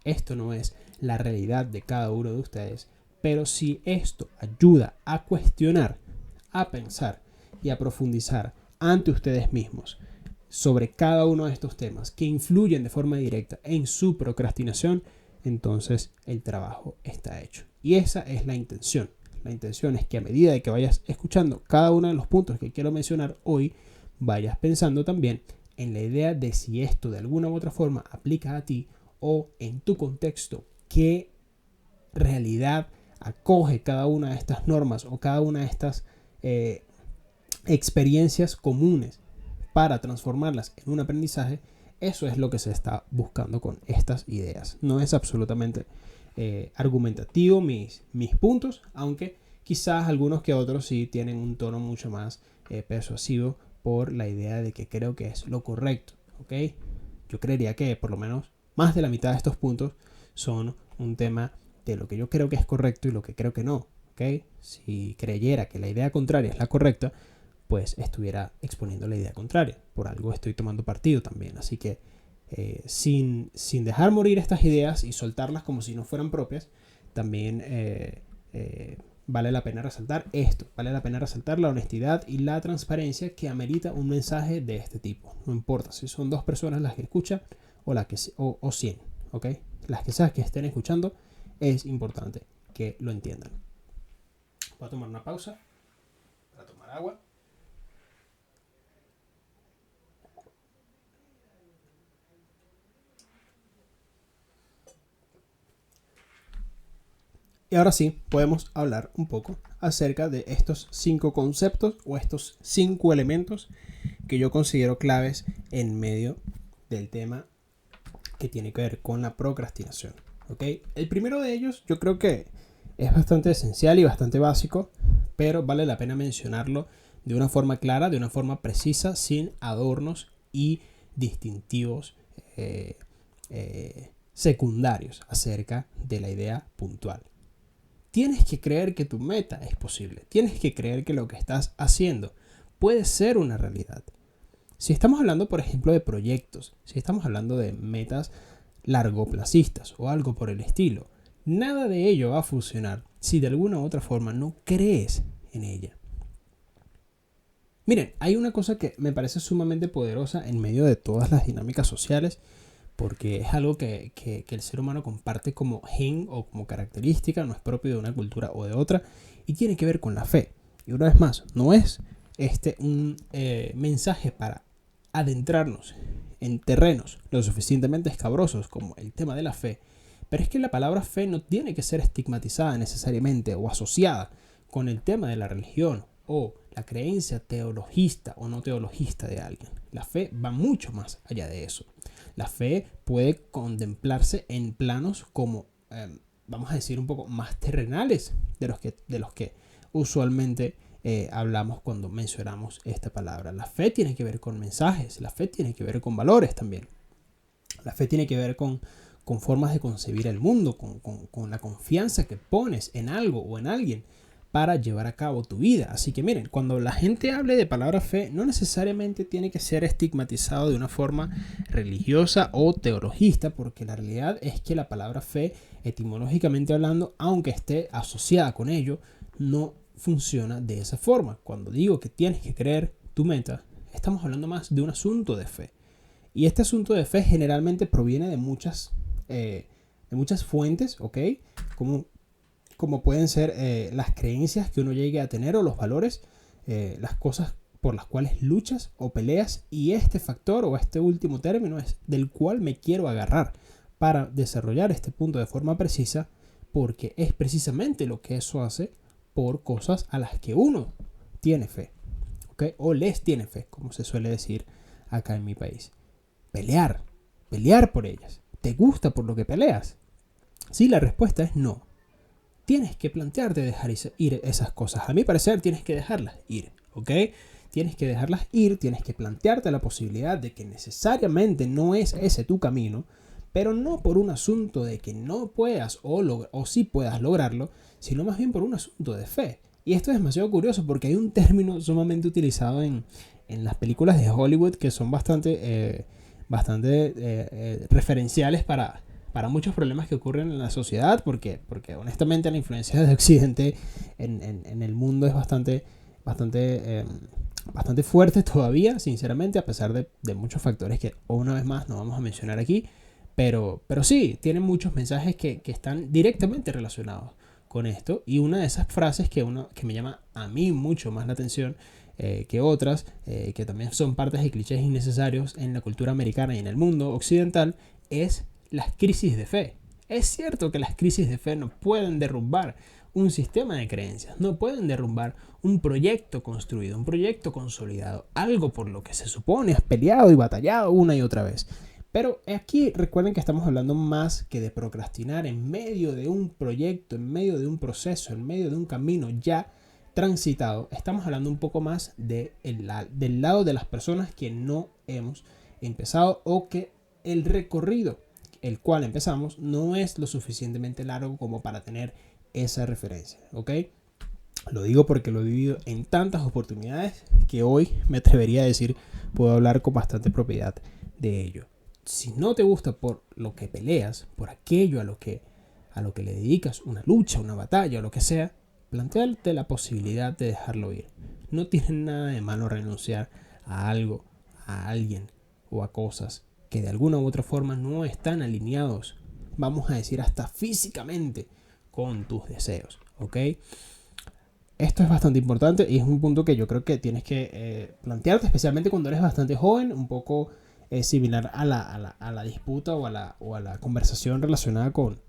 esto no es la realidad de cada uno de ustedes, pero si esto ayuda a cuestionar, a pensar y a profundizar ante ustedes mismos sobre cada uno de estos temas que influyen de forma directa en su procrastinación, entonces el trabajo está hecho. Y esa es la intención. La intención es que a medida de que vayas escuchando cada uno de los puntos que quiero mencionar hoy, vayas pensando también en la idea de si esto de alguna u otra forma aplica a ti, o en tu contexto, qué realidad acoge cada una de estas normas o cada una de estas experiencias comunes para transformarlas en un aprendizaje. Eso es lo que se está buscando con estas ideas. No es absolutamente argumentativo mis puntos, aunque quizás algunos que otros sí tienen un tono mucho más persuasivo por la idea de que creo que es lo correcto, ¿ok? Yo creería que por lo menos más de la mitad de estos puntos son un tema de lo que yo creo que es correcto y lo que creo que no, ¿ok? Si creyera que la idea contraria es la correcta, pues estuviera exponiendo la idea contraria. Por algo estoy tomando partido también. Así que sin dejar morir estas ideas y soltarlas como si no fueran propias, también vale la pena resaltar esto. Vale la pena resaltar la honestidad y la transparencia que amerita un mensaje de este tipo. No importa si son 2 personas las que escuchan o 100, ¿ok? Las que sean que estén escuchando, es importante que lo entiendan. Voy a tomar una pausa para tomar agua. Y ahora sí, podemos hablar un poco acerca de estos 5 conceptos o estos 5 elementos que yo considero claves en medio del tema que tiene que ver con la procrastinación. ¿Okay? El primero de ellos yo creo que es bastante esencial y bastante básico, pero vale la pena mencionarlo de una forma clara, de una forma precisa, sin adornos y distintivos secundarios acerca de la idea puntual. Tienes que creer que tu meta es posible. Tienes que creer que lo que estás haciendo puede ser una realidad. Si estamos hablando, por ejemplo, de proyectos, si estamos hablando de metas largoplacistas o algo por el estilo, Nada de ello va a funcionar si de alguna u otra forma no crees en ella. Miren, hay una cosa que me parece sumamente poderosa en medio de todas las dinámicas sociales, porque es algo que el ser humano comparte como gen o como característica, no es propio de una cultura o de otra, y tiene que ver con la fe. Y una vez más, no es un mensaje para adentrarnos en terrenos lo suficientemente escabrosos como el tema de la fe, pero es que la palabra fe no tiene que ser estigmatizada necesariamente o asociada con el tema de la religión o la creencia teologista o no teologista de alguien. La fe va mucho más allá de eso. La fe puede contemplarse en planos como, vamos a decir, un poco más terrenales de los que usualmente hablamos cuando mencionamos esta palabra. La fe tiene que ver con mensajes, la fe tiene que ver con valores también. La fe tiene que ver con formas de concebir el mundo, con la confianza que pones en algo o en alguien para llevar a cabo tu vida. Así que miren, cuando la gente hable de palabra fe, no necesariamente tiene que ser estigmatizado de una forma religiosa o teologista, porque la realidad es que la palabra fe, etimológicamente hablando, aunque esté asociada con ello, no funciona de esa forma. Cuando digo que tienes que creer tu meta, estamos hablando más de un asunto de fe. Y este asunto de fe generalmente proviene de muchas fuentes, ¿ok? Como pueden ser las creencias que uno llegue a tener o los valores, las cosas por las cuales luchas o peleas, y este factor o este último término es del cual me quiero agarrar para desarrollar este punto de forma precisa, porque es precisamente lo que eso hace por cosas a las que uno tiene fe, ¿ok? O les tiene fe, como se suele decir acá en mi país. Pelear por ellas. ¿Te gusta por lo que peleas? Si la respuesta es no, tienes que plantearte dejar ir esas cosas. A mi parecer, tienes que dejarlas ir, ¿ok? Tienes que dejarlas ir, tienes que plantearte la posibilidad de que necesariamente no es ese tu camino, pero no por un asunto de que no puedas o sí puedas lograrlo, sino más bien por un asunto de fe. Y esto es demasiado curioso porque hay un término sumamente utilizado en las películas de Hollywood que son bastante referenciales para muchos problemas que ocurren en la sociedad, porque honestamente la influencia de Occidente en el mundo es bastante fuerte todavía, sinceramente, a pesar de muchos factores que una vez más no vamos a mencionar aquí, pero sí, tienen muchos mensajes que están directamente relacionados con esto, y una de esas frases que me llama a mí mucho más la atención que otras, que también son partes de clichés innecesarios en la cultura americana y en el mundo occidental, es las crisis de fe. Es cierto que las crisis de fe no pueden derrumbar un sistema de creencias, no pueden derrumbar un proyecto construido, un proyecto consolidado, algo por lo que se supone has peleado y batallado una y otra vez. Pero aquí recuerden que estamos hablando más que de procrastinar en medio de un proyecto, en medio de un proceso, en medio de un camino ya transitado. Estamos hablando un poco más del lado de las personas que no hemos empezado, o que el recorrido el cual empezamos no es lo suficientemente largo como para tener esa referencia, ¿ok? Lo digo porque lo he vivido en tantas oportunidades que hoy me atrevería a decir, puedo hablar con bastante propiedad de ello. Si no te gusta por lo que peleas, por aquello a lo que le dedicas una lucha, una batalla o lo que sea, plantearte la posibilidad de dejarlo ir. No tiene nada de malo renunciar a algo, a alguien o a cosas que de alguna u otra forma no están alineados, vamos a decir hasta físicamente, con tus deseos, ¿ok? Esto es bastante importante y es un punto que yo creo que tienes que plantearte, especialmente cuando eres bastante joven, un poco similar a la disputa o a la conversación relacionada con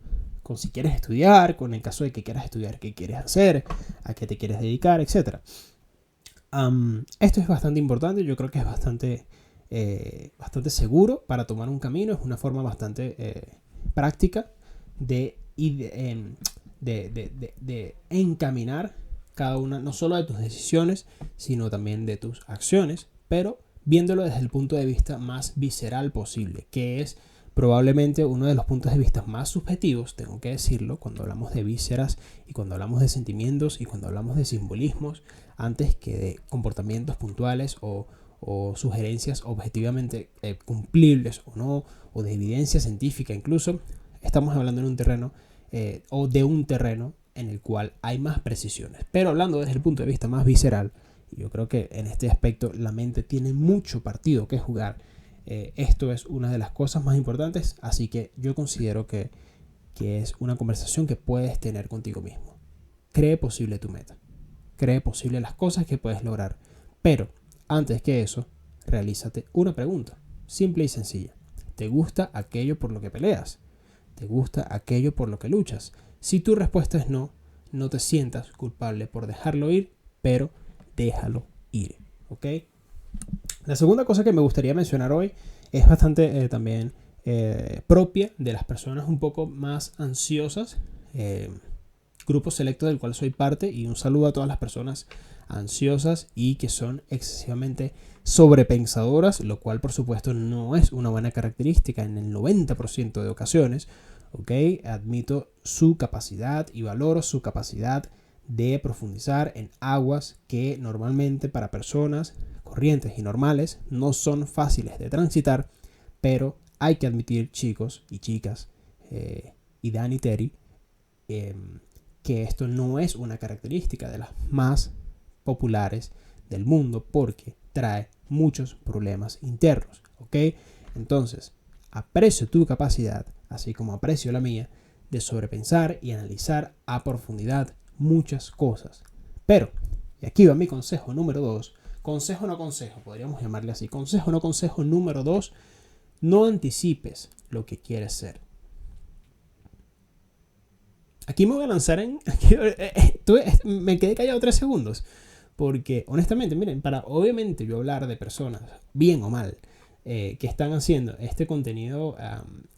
si quieres estudiar, con el caso de que quieras estudiar, qué quieres hacer, a qué te quieres dedicar, etc. Esto es bastante importante, yo creo que es bastante seguro para tomar un camino, es una forma bastante práctica de encaminar cada una, no solo de tus decisiones, sino también de tus acciones, pero viéndolo desde el punto de vista más visceral posible, que es probablemente uno de los puntos de vista más subjetivos, tengo que decirlo, cuando hablamos de vísceras y cuando hablamos de sentimientos y cuando hablamos de simbolismos, antes que de comportamientos puntuales o sugerencias objetivamente cumplibles o no, o de evidencia científica incluso. Estamos hablando en un terreno o de un terreno en el cual hay más precisiones. Pero hablando desde el punto de vista más visceral, yo creo que en este aspecto la mente tiene mucho partido que jugar. Esto es una de las cosas más importantes, así que yo considero que es una conversación que puedes tener contigo mismo. Cree posible tu meta. Cree posible las cosas que puedes lograr. Pero antes que eso, realízate una pregunta, simple y sencilla. ¿Te gusta aquello por lo que peleas? ¿Te gusta aquello por lo que luchas? Si tu respuesta es no, no te sientas culpable por dejarlo ir, pero déjalo ir, ¿ok? La segunda cosa que me gustaría mencionar hoy es bastante también propia de las personas un poco más ansiosas, grupo selecto del cual soy parte, y un saludo a todas las personas ansiosas y que son excesivamente sobrepensadoras, lo cual por supuesto no es una buena característica en el 90% de ocasiones. ¿Ok? Admito su capacidad y valoro su capacidad de profundizar en aguas que normalmente para personas corrientes y normales no son fáciles de transitar, pero hay que admitir, chicos y chicas, y Dan y Terry, que esto no es una característica de las más populares del mundo porque trae muchos problemas internos, ¿ok? Entonces, aprecio tu capacidad, así como aprecio la mía, de sobrepensar y analizar a profundidad muchas cosas. Pero, y aquí va mi consejo número 2, consejo no consejo, podríamos llamarle así, consejo no consejo número 2, no anticipes lo que quieres ser. Aquí me voy a lanzar en... me quedé callado 3 segundos. Porque, honestamente, miren, para obviamente yo hablar de personas, bien o mal, que están haciendo este contenido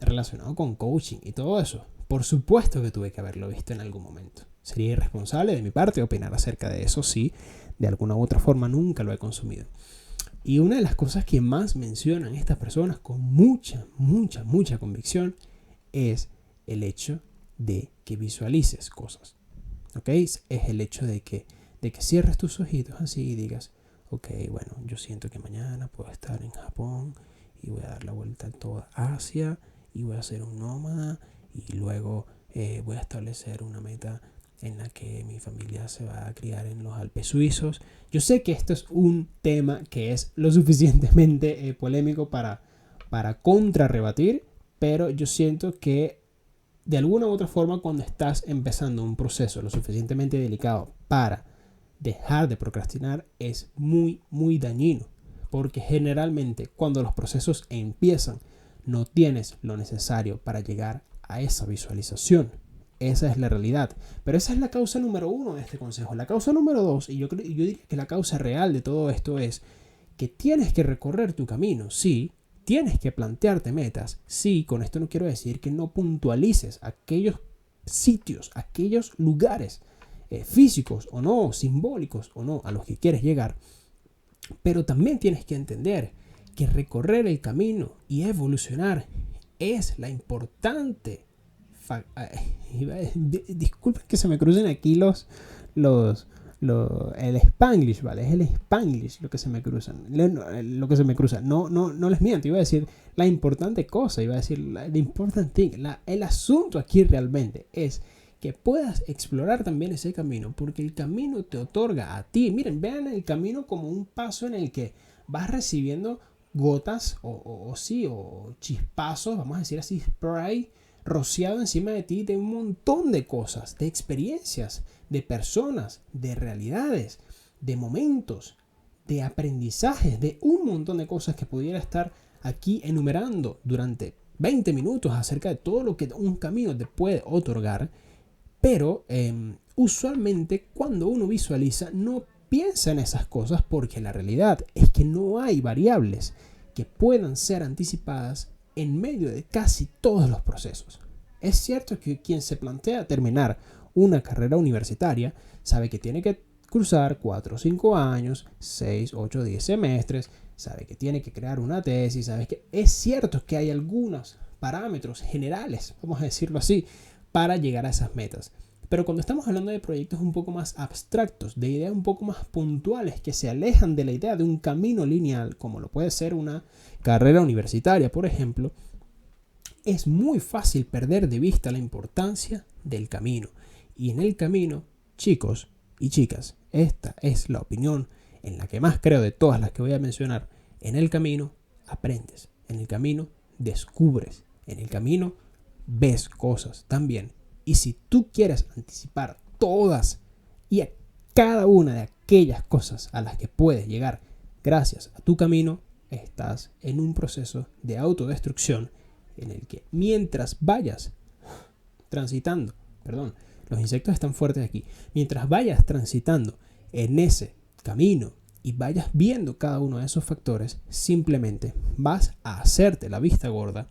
relacionado con coaching y todo eso, por supuesto que tuve que haberlo visto en algún momento. Sería irresponsable de mi parte opinar acerca de eso si de alguna u otra forma nunca lo he consumido. Y una de las cosas que más mencionan estas personas con mucha convicción es el hecho de que visualices cosas. ¿Ok? Es el hecho de que cierres tus ojitos así y digas, ok, bueno, yo siento que mañana puedo estar en Japón y voy a dar la vuelta a toda Asia y voy a ser un nómada y luego voy a establecer una meta en la que mi familia se va a criar en los Alpes suizos. Yo sé que esto es un tema que es lo suficientemente polémico para contrarrebatir, pero yo siento que de alguna u otra forma cuando estás empezando un proceso lo suficientemente delicado para dejar de procrastinar es muy dañino, porque generalmente cuando los procesos empiezan no tienes lo necesario para llegar a esa visualización. Esa es la realidad, pero esa es la causa número 1 de este consejo. La causa número 2, y yo diría que la causa real de todo esto es que tienes que recorrer tu camino, sí, tienes que plantearte metas, sí, con esto no quiero decir que no puntualices aquellos sitios, aquellos lugares físicos o no, simbólicos o no, a los que quieres llegar. Pero también tienes que entender que recorrer el camino y evolucionar es la importante. Disculpen que se me crucen aquí el Spanglish, ¿vale? Es el Spanglish lo que se me cruza. No les miento, iba a decir la importante cosa, iba a decir the important thing. El asunto aquí realmente es que puedas explorar también ese camino, porque el camino te otorga a ti. Miren, vean el camino como un paso en el que vas recibiendo gotas o chispazos, vamos a decir así, spray rociado encima de ti de un montón de cosas, de experiencias, de personas, de realidades, de momentos, de aprendizajes, de un montón de cosas que pudiera estar aquí enumerando durante 20 minutos acerca de todo lo que un camino te puede otorgar. Pero usualmente cuando uno visualiza no piensa en esas cosas porque la realidad es que no hay variables que puedan ser anticipadas en medio de casi todos los procesos. Es cierto que quien se plantea terminar una carrera universitaria sabe que tiene que cruzar 4 o 5 años, 6, 8, 10 semestres, sabe que tiene que crear una tesis, sabe que es cierto que hay algunos parámetros generales, vamos a decirlo así, para llegar a esas metas. Pero cuando estamos hablando de proyectos un poco más abstractos, de ideas un poco más puntuales que se alejan de la idea de un camino lineal, como lo puede ser una carrera universitaria, por ejemplo, es muy fácil perder de vista la importancia del camino. Y en el camino, chicos y chicas, esta es la opinión en la que más creo de todas las que voy a mencionar. En el camino aprendes, en el camino descubres, en el camino ves cosas también. Y si tú quieres anticipar todas y a cada una de aquellas cosas a las que puedes llegar gracias a tu camino, estás en un proceso de autodestrucción en el que mientras vayas transitando, los insectos están fuertes aquí, mientras vayas transitando en ese camino y vayas viendo cada uno de esos factores, simplemente vas a hacerte la vista gorda,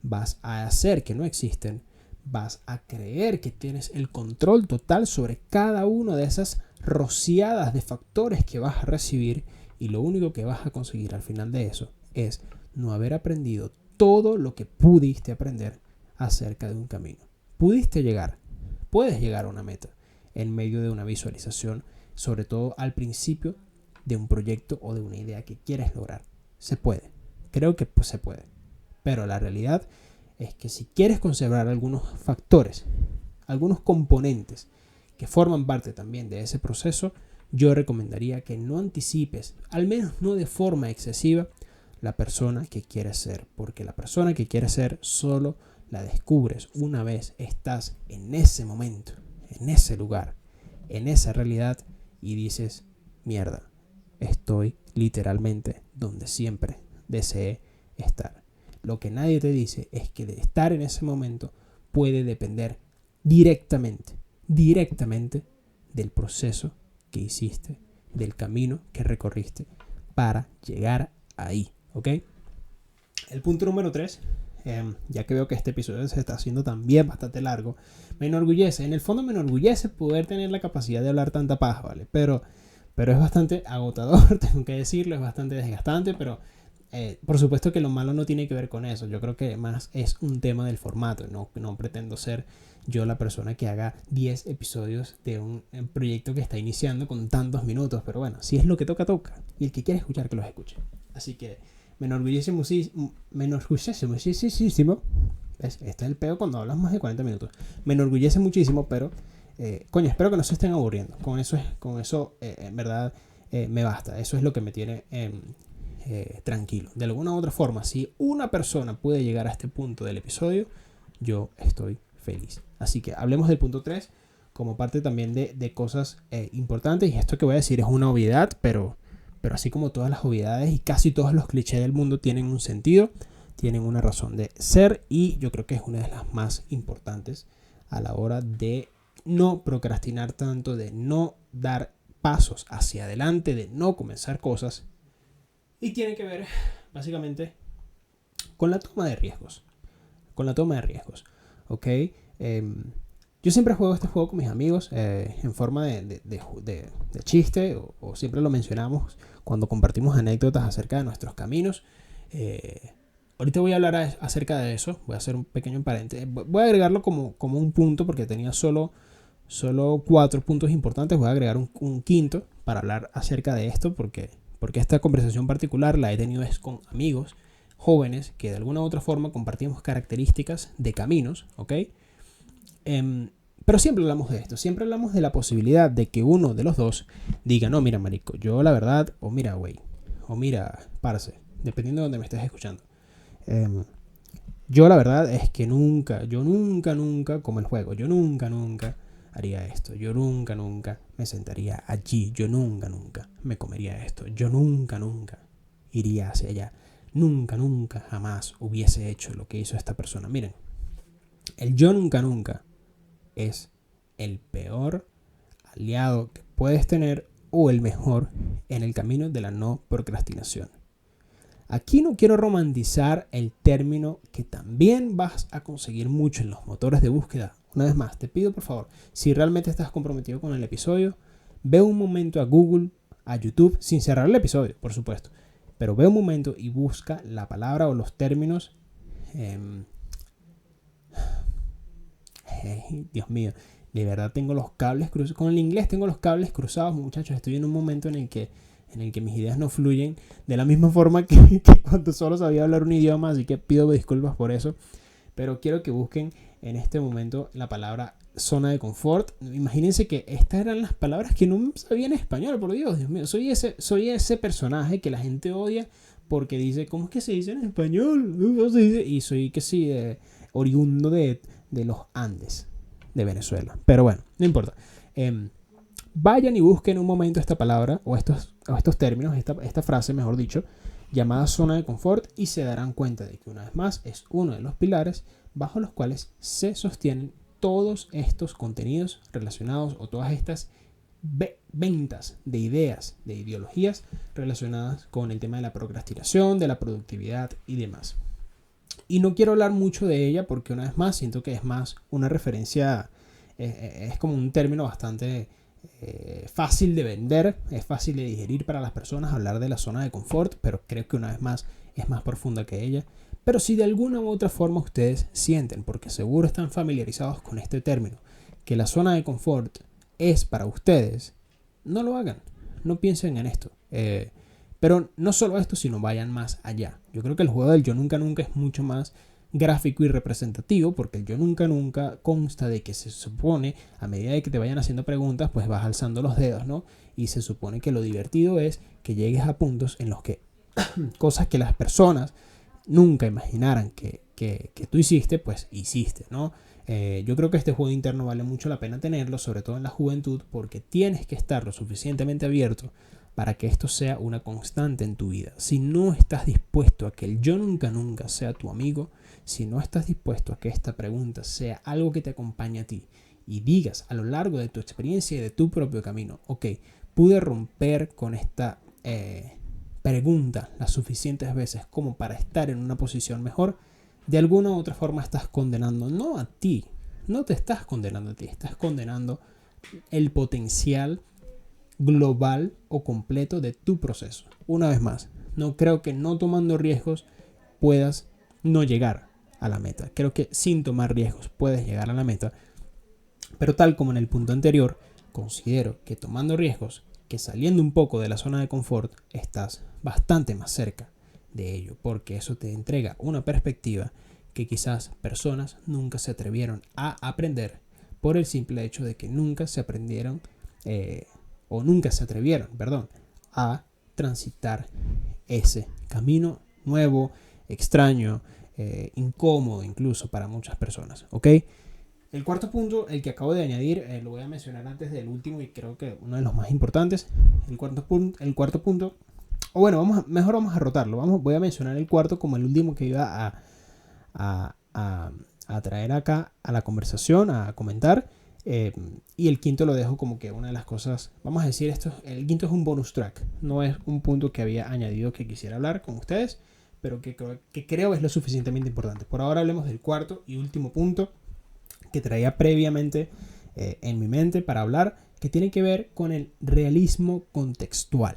vas a hacer que no existen, vas a creer que tienes el control total sobre cada una de esas rociadas de factores que vas a recibir, y lo único que vas a conseguir al final de eso es no haber aprendido todo lo que pudiste aprender acerca de un camino. Puedes llegar a una meta en medio de una visualización, sobre todo al principio de un proyecto o de una idea que quieres lograr. Se puede, creo que se puede, pero la realidad es que si quieres conservar algunos factores, algunos componentes que forman parte también de ese proceso, yo recomendaría que no anticipes, al menos no de forma excesiva, la persona que quieres ser, porque la persona que quieres ser solo la descubres una vez estás en ese momento, en ese lugar, en esa realidad, y dices, mierda, estoy literalmente donde siempre deseé estar. Lo que nadie te dice es que de estar en ese momento puede depender directamente del proceso que hiciste, del camino que recorriste para llegar ahí, ¿ok? El punto número 3, ya que veo que este episodio se está haciendo también bastante largo, en el fondo me enorgullece poder tener la capacidad de hablar tanta paja, ¿vale? Pero es bastante agotador, tengo que decirlo, es bastante desgastante, pero por supuesto que lo malo no tiene que ver con eso. Yo creo que más es un tema del formato. No pretendo ser yo la persona que haga 10 episodios de un proyecto que está iniciando con tantos minutos, pero bueno, si es lo que toca, toca, y el que quiere escuchar, que los escuche. Así que me enorgullece muchísimo. ¿Ves? Este es el peo cuando hablas más de 40 minutos. Me enorgullece muchísimo, pero espero que no se estén aburriendo. Con eso en verdad me basta. Eso es lo que me tiene tranquilo. De alguna u otra forma, si una persona puede llegar a este punto del episodio, yo estoy feliz. Así que hablemos del punto 3 como parte también de cosas importantes. Y esto que voy a decir es una obviedad, pero así como todas las obviedades y casi todos los clichés del mundo tienen un sentido, tienen una razón de ser, y yo creo que es una de las más importantes a la hora de no procrastinar tanto, de no dar pasos hacia adelante, de no comenzar cosas, y tiene que ver básicamente con la toma de riesgos. ¿Ok? Yo siempre juego este juego con mis amigos en forma de chiste, o siempre lo mencionamos cuando compartimos anécdotas acerca de nuestros caminos. Ahorita voy a hablar acerca de eso, voy a hacer un pequeño paréntesis. Voy a agregarlo como un punto porque tenía solo 4 puntos importantes. Voy a agregar un quinto para hablar acerca de esto porque esta conversación particular la he tenido es con amigos jóvenes que de alguna u otra forma compartimos características de caminos, ¿ok? Pero siempre hablamos de esto, siempre hablamos de la posibilidad de que uno de los dos diga, no, mira, marico, yo la verdad, o mira, güey, o mira, parce, dependiendo de donde me estés escuchando. Yo la verdad es que yo nunca, como el juego, yo nunca haría esto, yo nunca me sentaría allí, yo nunca me comería esto, yo nunca iría hacia allá, nunca jamás hubiese hecho lo que hizo esta persona. Miren, el yo nunca es el peor aliado que puedes tener, o el mejor, en el camino de la no procrastinación. Aquí no quiero romantizar el término que también vas a conseguir mucho en los motores de búsqueda. Una vez más, te pido por favor, si realmente estás comprometido con el episodio, ve un momento a Google, a YouTube, sin cerrar el episodio, por supuesto, pero ve un momento y busca la palabra o los términos. Dios mío, de verdad tengo los cables cruzados. Con el inglés tengo los cables cruzados, muchachos. Estoy en un momento en el que mis ideas no fluyen de la misma forma que cuando solo sabía hablar un idioma, así que pido disculpas por eso. pero quiero que busquen en este momento la palabra zona de confort. Imagínense que estas eran las palabras que no sabía en español, por Dios mío. Soy ese personaje que la gente odia porque dice, ¿cómo es que se dice en español? ¿Cómo se dice? Y soy que sí, oriundo de los Andes, de Venezuela. Pero bueno, no importa. Vayan y busquen un momento esta palabra, o estos términos, esta frase, mejor dicho, llamada zona de confort, y se darán cuenta de que una vez más es uno de los pilares bajo los cuales se sostienen todos estos contenidos relacionados o todas estas ventas de ideas, de ideologías relacionadas con el tema de la procrastinación, de la productividad y demás. Y no quiero hablar mucho de ella porque una vez más siento que es más una referencia, es como un término bastante fácil de vender, es fácil de digerir para las personas hablar de la zona de confort, pero creo que una vez más es más profunda que ella. Pero si de alguna u otra forma ustedes sienten, porque seguro están familiarizados con este término, que la zona de confort es para ustedes, no lo hagan, no piensen en esto. Pero no solo esto, sino vayan más allá. Yo creo que el juego del yo nunca nunca es mucho más gráfico y representativo, porque el yo nunca nunca consta de que se supone, a medida de que te vayan haciendo preguntas, pues vas alzando los dedos, ¿no? Y se supone que lo divertido es que llegues a puntos en los que cosas que las personas nunca imaginaran que tú hiciste, pues hiciste, ¿no? Yo creo que este juego interno vale mucho la pena tenerlo, sobre todo en la juventud, porque tienes que estar lo suficientemente abierto para que esto sea una constante en tu vida. Si no estás dispuesto a que el yo nunca nunca sea tu amigo, si no estás dispuesto a que esta pregunta sea algo que te acompañe a ti y digas a lo largo de tu experiencia y de tu propio camino, ok, pude romper con esta pregunta las suficientes veces como para estar en una posición mejor, de alguna u otra forma estás condenando no a ti, no te estás condenando a ti, estás condenando el potencial global o completo de tu proceso. Una vez más, no creo que no tomando riesgos puedas no llegar a la meta. Creo que sin tomar riesgos puedes llegar a la meta, pero tal como en el punto anterior, considero que tomando riesgos, que saliendo un poco de la zona de confort, estás bastante más cerca de ello, porque eso te entrega una perspectiva que quizás personas nunca se atrevieron a aprender por el simple hecho de que nunca se atrevieron, a transitar ese camino nuevo, extraño, incómodo incluso para muchas personas, ¿ok? El cuarto punto, el que acabo de añadir, lo voy a mencionar antes del último y creo que uno de los más importantes. El cuarto punto, o bueno, mejor vamos a rotarlo. Voy a mencionar el cuarto como el último que iba a traer acá a la conversación, a comentar. Y el quinto lo dejo como que una de las cosas, vamos a decir esto, el quinto es un bonus track. No es un punto que había añadido que quisiera hablar con ustedes, pero que creo es lo suficientemente importante. Por ahora hablemos del cuarto y último punto que traía previamente en mi mente para hablar, que tiene que ver con el realismo contextual.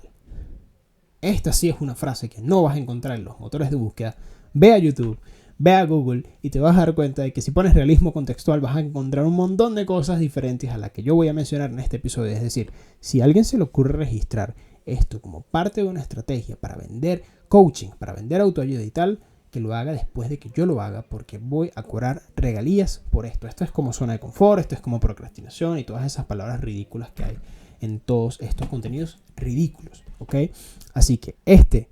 Esta sí es una frase que no vas a encontrar en los motores de búsqueda. Ve a YouTube, ve a Google y te vas a dar cuenta de que si pones realismo contextual vas a encontrar un montón de cosas diferentes a las que yo voy a mencionar en este episodio. Es decir, si a alguien se le ocurre registrar esto como parte de una estrategia para vender coaching, para vender autoayuda y tal, que lo haga después de que yo lo haga, porque voy a cobrar regalías por esto. Esto es como zona de confort, esto es como procrastinación y todas esas palabras ridículas que hay en todos estos contenidos ridículos, ¿ok? Así que este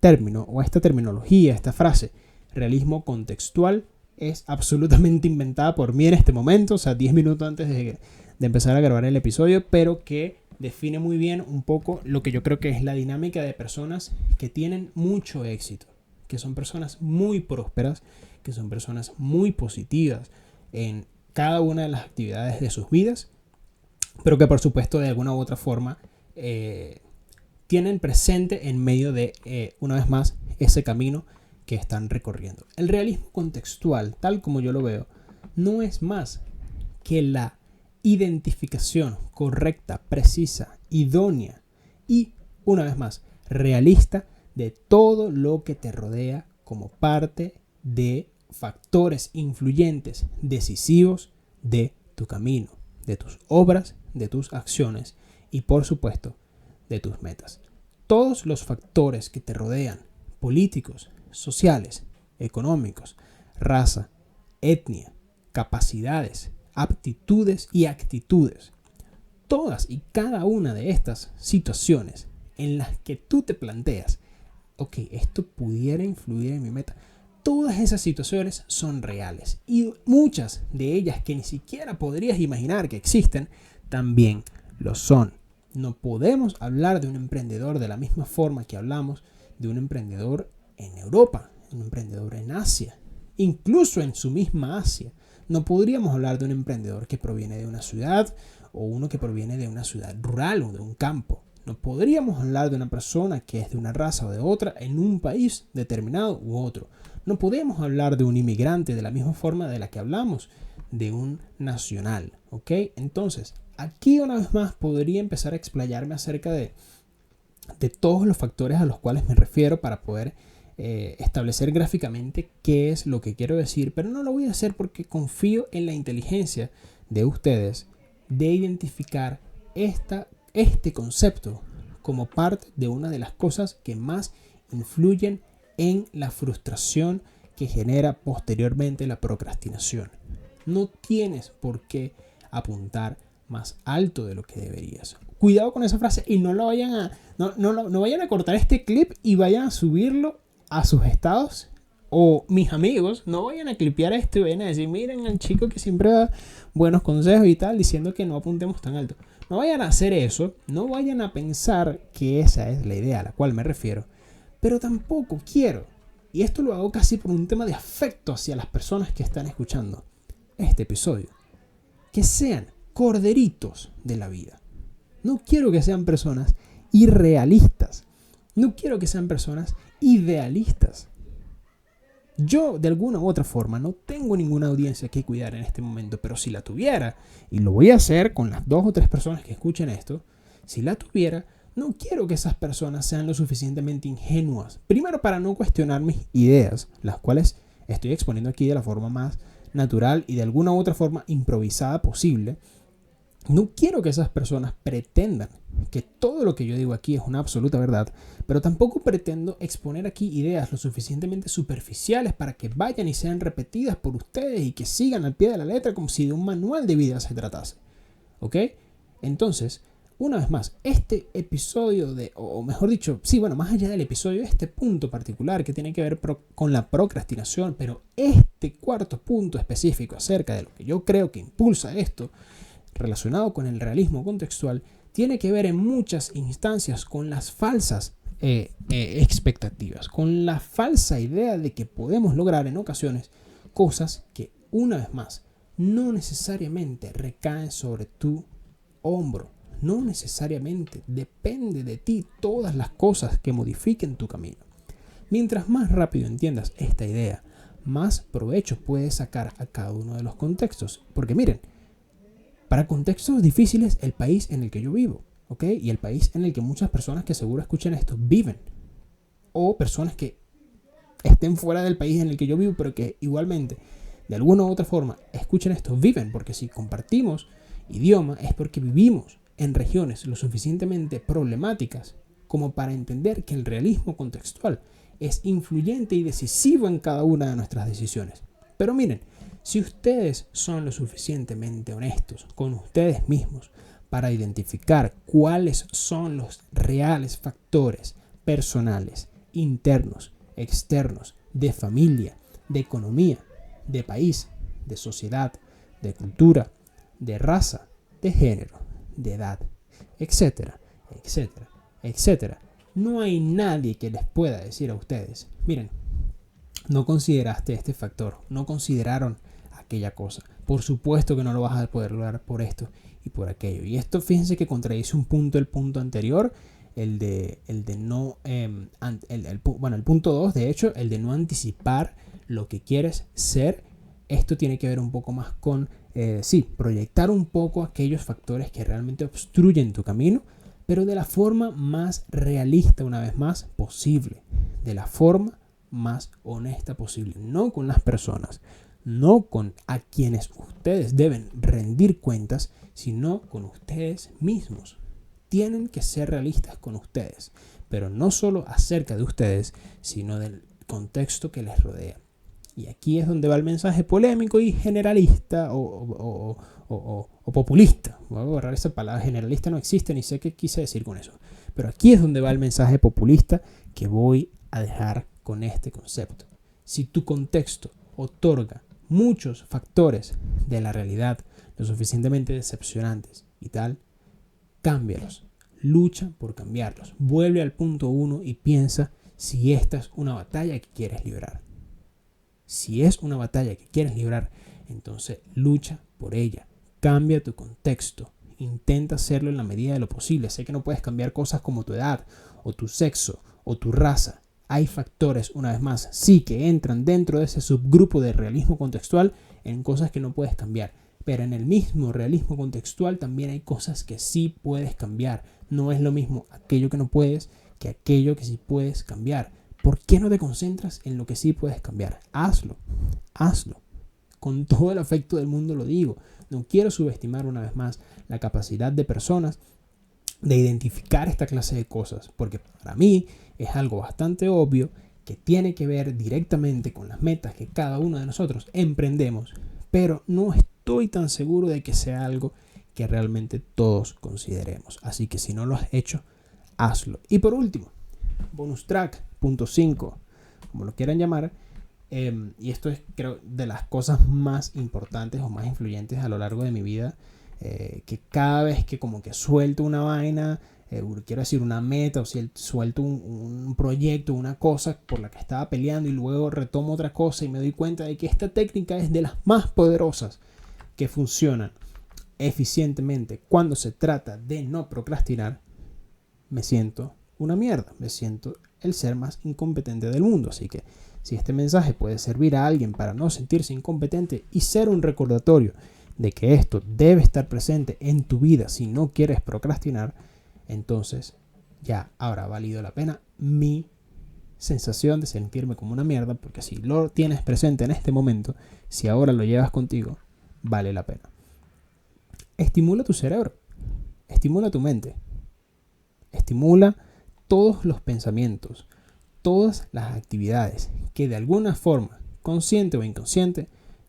término o esta terminología, esta frase, realismo contextual, es absolutamente inventada por mí en este momento, o sea, 10 minutos antes de empezar a grabar el episodio, pero que define muy bien un poco lo que yo creo que es la dinámica de personas que tienen mucho éxito, que son personas muy prósperas, que son personas muy positivas en cada una de las actividades de sus vidas, pero que por supuesto de alguna u otra forma tienen presente en medio de, una vez más, ese camino que están recorriendo. El realismo contextual, tal como yo lo veo, no es más que la identificación correcta, precisa, idónea y, una vez más, realista de todo lo que te rodea como parte de factores influyentes, decisivos de tu camino, de tus obras, de tus acciones y, por supuesto, de tus metas. Todos los factores que te rodean, políticos, sociales, económicos, raza, etnia, capacidades, aptitudes y actitudes. Todas y cada una de estas situaciones en las que tú te planteas, ok, esto pudiera influir en mi meta. Todas esas situaciones son reales y muchas de ellas que ni siquiera podrías imaginar que existen, también lo son. No podemos hablar de un emprendedor de la misma forma que hablamos de un emprendedor en Europa, un emprendedor en Asia, incluso en su misma Asia. No podríamos hablar de un emprendedor que proviene de una ciudad o uno que proviene de una ciudad rural o de un campo. No podríamos hablar de una persona que es de una raza o de otra en un país determinado u otro. No podemos hablar de un inmigrante de la misma forma de la que hablamos de un nacional, ¿ok? Entonces, aquí una vez más podría empezar a explayarme acerca de todos los factores a los cuales me refiero para poder establecer gráficamente qué es lo que quiero decir, pero no lo voy a hacer porque confío en la inteligencia de ustedes de identificar este concepto como parte de una de las cosas que más influyen en la frustración que genera posteriormente la procrastinación. No tienes por qué apuntar más alto de lo que deberías. Cuidado con esa frase y no vayan a cortar este clip y vayan a subirlo a sus estados. O mis amigos no vayan a clipear esto y vayan a decir, miren al chico que siempre da buenos consejos y tal, diciendo que no apuntemos tan alto. No vayan a hacer eso, no vayan a pensar que esa es la idea a la cual me refiero. Pero tampoco quiero, y esto lo hago casi por un tema de afecto hacia las personas que están escuchando este episodio, que sean corderitos de la vida. No quiero que sean personas irrealistas. No quiero que sean personas idealistas. Yo, de alguna u otra forma, no tengo ninguna audiencia que cuidar en este momento, pero si la tuviera, y lo voy a hacer con las 2 o 3 personas que escuchen esto, si la tuviera, no quiero que esas personas sean lo suficientemente ingenuas. Primero, para no cuestionar mis ideas, las cuales estoy exponiendo aquí de la forma más natural y de alguna u otra forma improvisada posible. No quiero que esas personas pretendan que todo lo que yo digo aquí es una absoluta verdad, pero tampoco pretendo exponer aquí ideas lo suficientemente superficiales para que vayan y sean repetidas por ustedes y que sigan al pie de la letra como si de un manual de vida se tratase. ¿Ok? Entonces, una vez más, este episodio o mejor dicho, sí, bueno, más allá del episodio, este punto particular que tiene que ver con la procrastinación, pero este cuarto punto específico acerca de lo que yo creo que impulsa esto, relacionado con el realismo contextual, tiene que ver en muchas instancias con las falsas expectativas, con la falsa idea de que podemos lograr en ocasiones cosas que, una vez más, no necesariamente recaen sobre tu hombro. No necesariamente depende de ti todas las cosas que modifiquen tu camino. Mientras más rápido entiendas esta idea, más provecho puedes sacar a cada uno de los contextos. Porque miren, para contextos difíciles, el país en el que yo vivo, ¿ok? Y el país en el que muchas personas que seguro escuchan esto viven. O personas que estén fuera del país en el que yo vivo, pero que igualmente, de alguna u otra forma, escuchen esto, viven. Porque si compartimos idioma es porque vivimos en regiones lo suficientemente problemáticas como para entender que el realismo contextual es influyente y decisivo en cada una de nuestras decisiones. Pero miren, si ustedes son lo suficientemente honestos con ustedes mismos para identificar cuáles son los reales factores personales, internos, externos, de familia, de economía, de país, de sociedad, de cultura, de raza, de género, de edad, etcétera, etcétera, etcétera, no hay nadie que les pueda decir a ustedes, miren, no consideraste este factor, no consideraron aquella cosa. Por supuesto que no lo vas a poder lograr por esto y por aquello. Y esto, fíjense que contradice un punto, el punto anterior, el punto 2, de hecho, el de no anticipar lo que quieres ser. Esto tiene que ver un poco más con, proyectar un poco aquellos factores que realmente obstruyen tu camino, pero de la forma más realista, una vez más, posible. De la forma más honesta posible. No con las personas, no con a quienes ustedes deben rendir cuentas, sino con ustedes mismos. Tienen que ser realistas con ustedes, pero no solo acerca de ustedes, sino del contexto que les rodea. Y aquí es donde va el mensaje polémico y generalista o populista. Voy a borrar esa palabra. Generalista no existe, ni sé qué quise decir con eso. Pero aquí es donde va el mensaje populista que voy a dejar con este concepto. Si tu contexto otorga muchos factores de la realidad lo suficientemente decepcionantes y tal, cámbialos. Lucha por cambiarlos. Vuelve al punto 1 y piensa si esta es una batalla que quieres librar. Si es una batalla que quieres librar, entonces lucha por ella. Cambia tu contexto. Intenta hacerlo en la medida de lo posible. Sé que no puedes cambiar cosas como tu edad, o tu sexo, o tu raza. Hay factores, una vez más, sí que entran dentro de ese subgrupo de realismo contextual en cosas que no puedes cambiar. Pero en el mismo realismo contextual también hay cosas que sí puedes cambiar. No es lo mismo aquello que no puedes que aquello que sí puedes cambiar. ¿Por qué no te concentras en lo que sí puedes cambiar? Hazlo, hazlo. Con todo el afecto del mundo lo digo. No quiero subestimar una vez más la capacidad de personas de identificar esta clase de cosas, porque para mí es algo bastante obvio que tiene que ver directamente con las metas que cada uno de nosotros emprendemos, pero no estoy tan seguro de que sea algo que realmente todos consideremos. Así que si no lo has hecho, hazlo. Y por último, bonus track, punto 5, como lo quieran llamar, y esto es, creo, de las cosas más importantes o más influyentes a lo largo de mi vida, que cada vez que como que suelto una vaina, quiero decir una meta, o si suelto un proyecto, una cosa por la que estaba peleando y luego retomo otra cosa y me doy cuenta de que esta técnica es de las más poderosas que funcionan eficientemente cuando se trata de no procrastinar, me siento una mierda, me siento el ser más incompetente del mundo. Así que si este mensaje puede servir a alguien para no sentirse incompetente y ser un recordatorio de que esto debe estar presente en tu vida si no quieres procrastinar, entonces ya habrá valido la pena mi sensación de sentirme como una mierda, porque si lo tienes presente en este momento, si ahora lo llevas contigo, vale la pena. Estimula tu cerebro, estimula tu mente, estimula todos los pensamientos, todas las actividades que de alguna forma, consciente o inconsciente,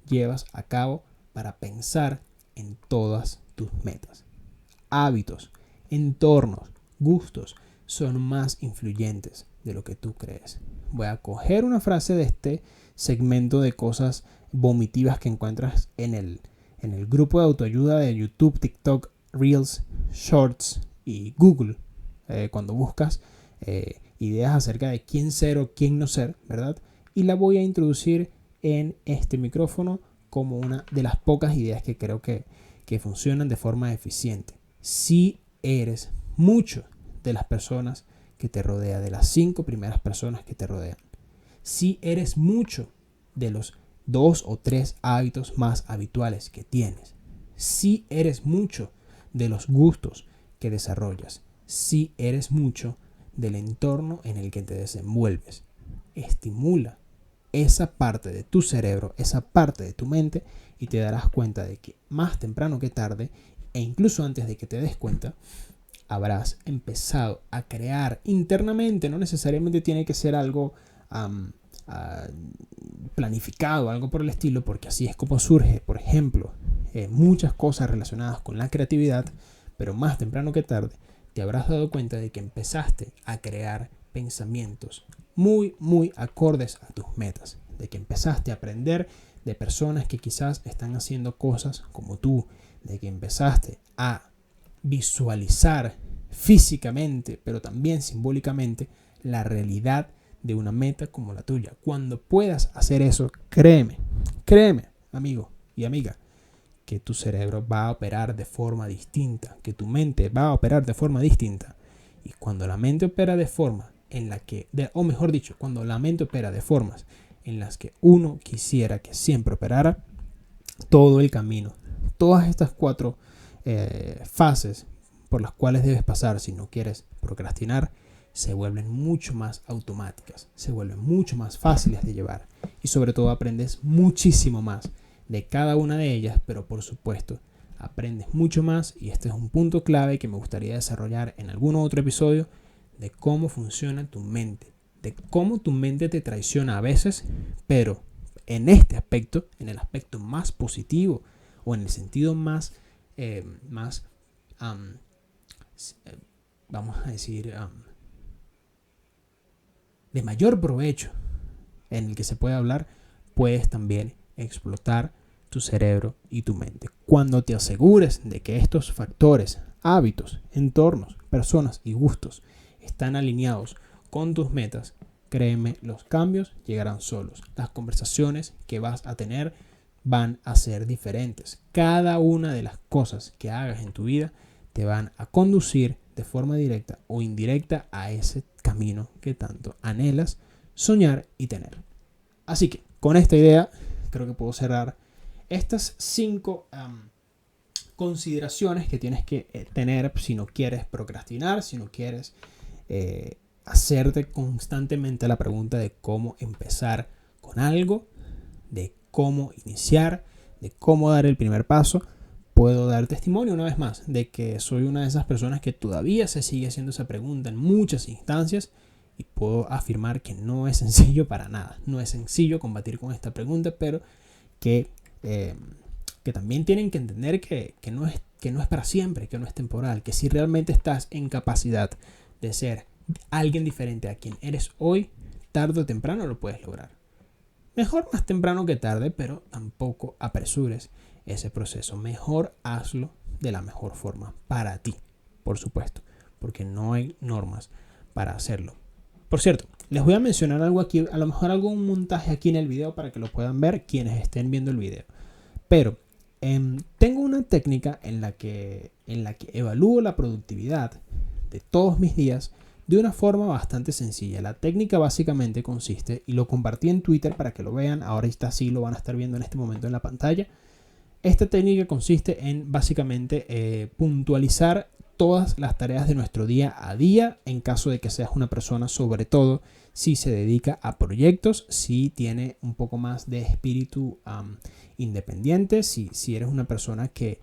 llevas a cabo para pensar en todas tus metas. Hábitos, entornos, gustos son más influyentes de lo que tú crees. Voy a coger una frase de este segmento de cosas vomitivas que encuentras en el grupo de autoayuda de YouTube, TikTok, Reels, Shorts y Google. Cuando buscas ideas acerca de quién ser o quién no ser, ¿verdad? Y la voy a introducir en este micrófono como una de las pocas ideas que creo que funcionan de forma eficiente. Si eres mucho de las personas que te rodean, de las 5 primeras personas que te rodean, si eres mucho de los 2 o 3 hábitos más habituales que tienes, si eres mucho de los gustos que desarrollas, si eres mucho del entorno en el que te desenvuelves, estimula esa parte de tu cerebro, esa parte de tu mente, y te darás cuenta de que más temprano que tarde, e incluso antes de que te des cuenta, habrás empezado a crear internamente. No necesariamente tiene que ser algo planificado, algo por el estilo, porque así es como surge, por ejemplo, muchas cosas relacionadas con la creatividad, pero más temprano que tarde te habrás dado cuenta de que empezaste a crear pensamientos muy acordes a tus metas, de que empezaste a aprender de personas que quizás están haciendo cosas como tú, de que empezaste a visualizar físicamente, pero también simbólicamente, la realidad de una meta como la tuya. Cuando puedas hacer eso, créeme, amigo y amiga, que tu cerebro va a operar de forma distinta, que tu mente va a operar de forma distinta. Y cuando la mente opera de forma en la que, o mejor dicho, cuando la mente opera de formas en las que uno quisiera que siempre operara, todo el camino, todas estas 4 fases por las cuales debes pasar si no quieres procrastinar, se vuelven mucho más automáticas, se vuelven mucho más fáciles de llevar y sobre todo aprendes muchísimo más de cada una de ellas, pero por supuesto aprendes mucho más, y este es un punto clave que me gustaría desarrollar en algún otro episodio, de cómo funciona tu mente, de cómo tu mente te traiciona a veces, pero en este aspecto, en el aspecto más positivo o en el sentido más, vamos a decir, de mayor provecho en el que se puede hablar, puedes también explotar tu cerebro y tu mente. Cuando te asegures de que estos factores, hábitos, entornos, personas y gustos están alineados con tus metas, créeme, los cambios llegarán solos. Las conversaciones que vas a tener van a ser diferentes. Cada una de las cosas que hagas en tu vida te van a conducir de forma directa o indirecta a ese camino que tanto anhelas soñar y tener. Así que con esta idea creo que puedo cerrar estas 5 consideraciones que tienes que tener si no quieres procrastinar, si no quieres hacerte constantemente la pregunta de cómo empezar con algo, de cómo iniciar, de cómo dar el primer paso. Puedo dar testimonio una vez más de que soy una de esas personas que todavía se sigue haciendo esa pregunta en muchas instancias y puedo afirmar que no es sencillo para nada. No es sencillo combatir con esta pregunta, pero que también tienen que entender que no es para siempre, que no es temporal, que si realmente estás en capacidad de ser alguien diferente a quien eres hoy, tarde o temprano lo puedes lograr. Mejor más temprano que tarde, pero tampoco apresures ese proceso. Mejor hazlo de la mejor forma para ti, por supuesto, porque no hay normas para hacerlo. Por cierto, les voy a mencionar algo aquí, a lo mejor hago un montaje aquí en el video para que lo puedan ver quienes estén viendo el video. Pero tengo una técnica en la que evalúo la productividad de todos mis días de una forma bastante sencilla. La técnica básicamente consiste, y lo compartí en Twitter para que lo vean, ahora está así, lo van a estar viendo en este momento en la pantalla. Esta técnica consiste en básicamente puntualizar todas las tareas de nuestro día a día en caso de que seas una persona, sobre todo si se dedica a proyectos, si tiene un poco más de espíritu independiente, si eres una persona que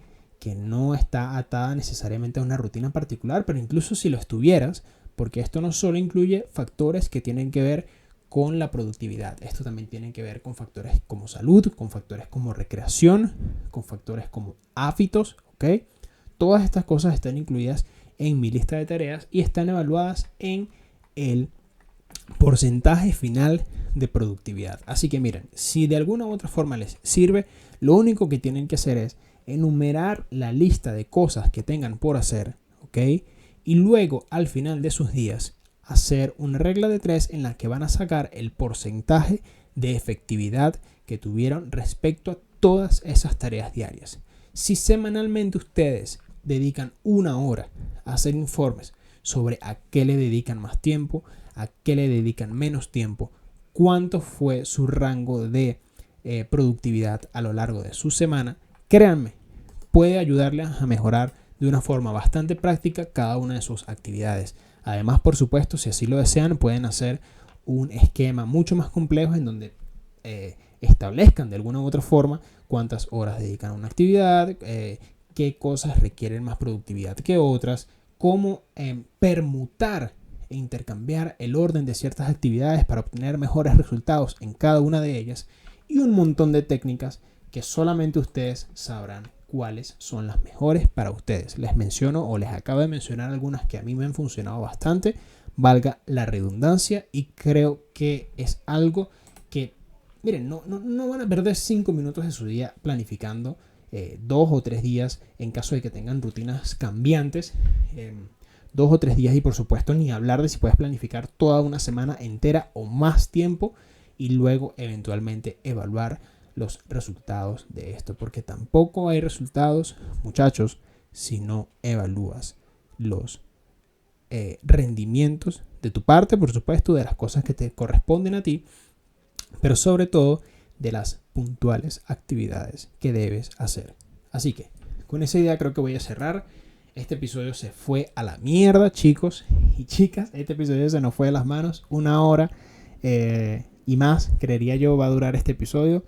no está atada necesariamente a una rutina particular, pero incluso si lo estuvieras, porque esto no solo incluye factores que tienen que ver con la productividad, esto también tiene que ver con factores como salud, con factores como recreación, con factores como hábitos, ¿ok? Todas estas cosas están incluidas en mi lista de tareas y están evaluadas en el porcentaje final de productividad. Así que miren, si de alguna u otra forma les sirve, lo único que tienen que hacer es enumerar la lista de cosas que tengan por hacer, ¿ok? Y luego al final de sus días hacer una regla de 3 en la que van a sacar el porcentaje de efectividad que tuvieron respecto a todas esas tareas diarias. Si semanalmente ustedes dedican 1 hora a hacer informes sobre a qué le dedican más tiempo, a qué le dedican menos tiempo, cuánto fue su rango de productividad a lo largo de su semana, créanme, puede ayudarles a mejorar de una forma bastante práctica cada una de sus actividades. Además, por supuesto, si así lo desean, pueden hacer un esquema mucho más complejo en donde establezcan de alguna u otra forma cuántas horas dedican a una actividad, qué cosas requieren más productividad que otras, cómo permutar e intercambiar el orden de ciertas actividades para obtener mejores resultados en cada una de ellas y un montón de técnicas que solamente ustedes sabrán cuáles son las mejores para ustedes. Les menciono o les acabo de mencionar algunas que a mí me han funcionado bastante, valga la redundancia, y creo que es algo que, miren, no van a perder 5 minutos de su día planificando 2 o 3 días en caso de que tengan rutinas cambiantes. 2 o 3 días, y por supuesto ni hablar de si puedes planificar toda una semana entera o más tiempo y luego eventualmente evaluar los resultados de esto, porque tampoco hay resultados, muchachos, si no evalúas los rendimientos de tu parte, por supuesto, de las cosas que te corresponden a ti, pero sobre todo de las puntuales actividades que debes hacer. Así que con esa idea creo que voy a cerrar. Este episodio se fue a la mierda, chicos y chicas. Este episodio se nos fue de las manos. 1 hora y más, creería yo, va a durar este episodio.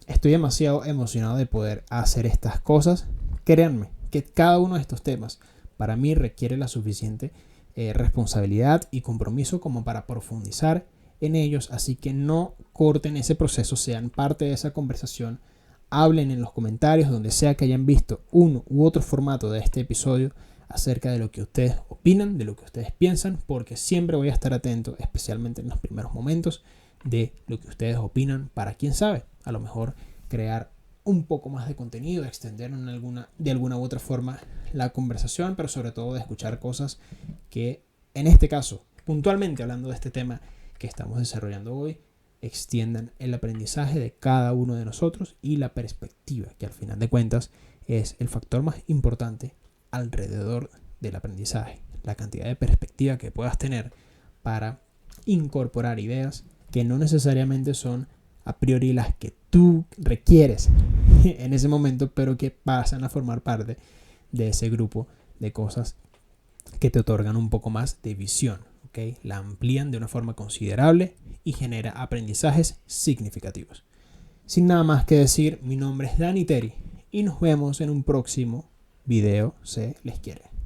Estoy demasiado emocionado de poder hacer estas cosas. Créanme que cada uno de estos temas para mí requiere la suficiente responsabilidad y compromiso como para profundizar en ellos. Así que no acorten ese proceso, sean parte de esa conversación, hablen en los comentarios, donde sea que hayan visto uno u otro formato de este episodio, acerca de lo que ustedes opinan, de lo que ustedes piensan, porque siempre voy a estar atento, especialmente en los primeros momentos, de lo que ustedes opinan, para quién sabe, a lo mejor crear un poco más de contenido, extender de alguna u otra forma la conversación, pero sobre todo de escuchar cosas que, en este caso, puntualmente hablando de este tema que estamos desarrollando hoy, extiendan el aprendizaje de cada uno de nosotros y la perspectiva, que al final de cuentas es el factor más importante alrededor del aprendizaje, la cantidad de perspectiva que puedas tener para incorporar ideas que no necesariamente son a priori las que tú requieres en ese momento, pero que pasan a formar parte de ese grupo de cosas que te otorgan un poco más de visión, ¿okay? La amplían de una forma considerable y genera aprendizajes significativos. Sin nada más que decir, mi nombre es Dani Terry y nos vemos en un próximo video, se les quiere.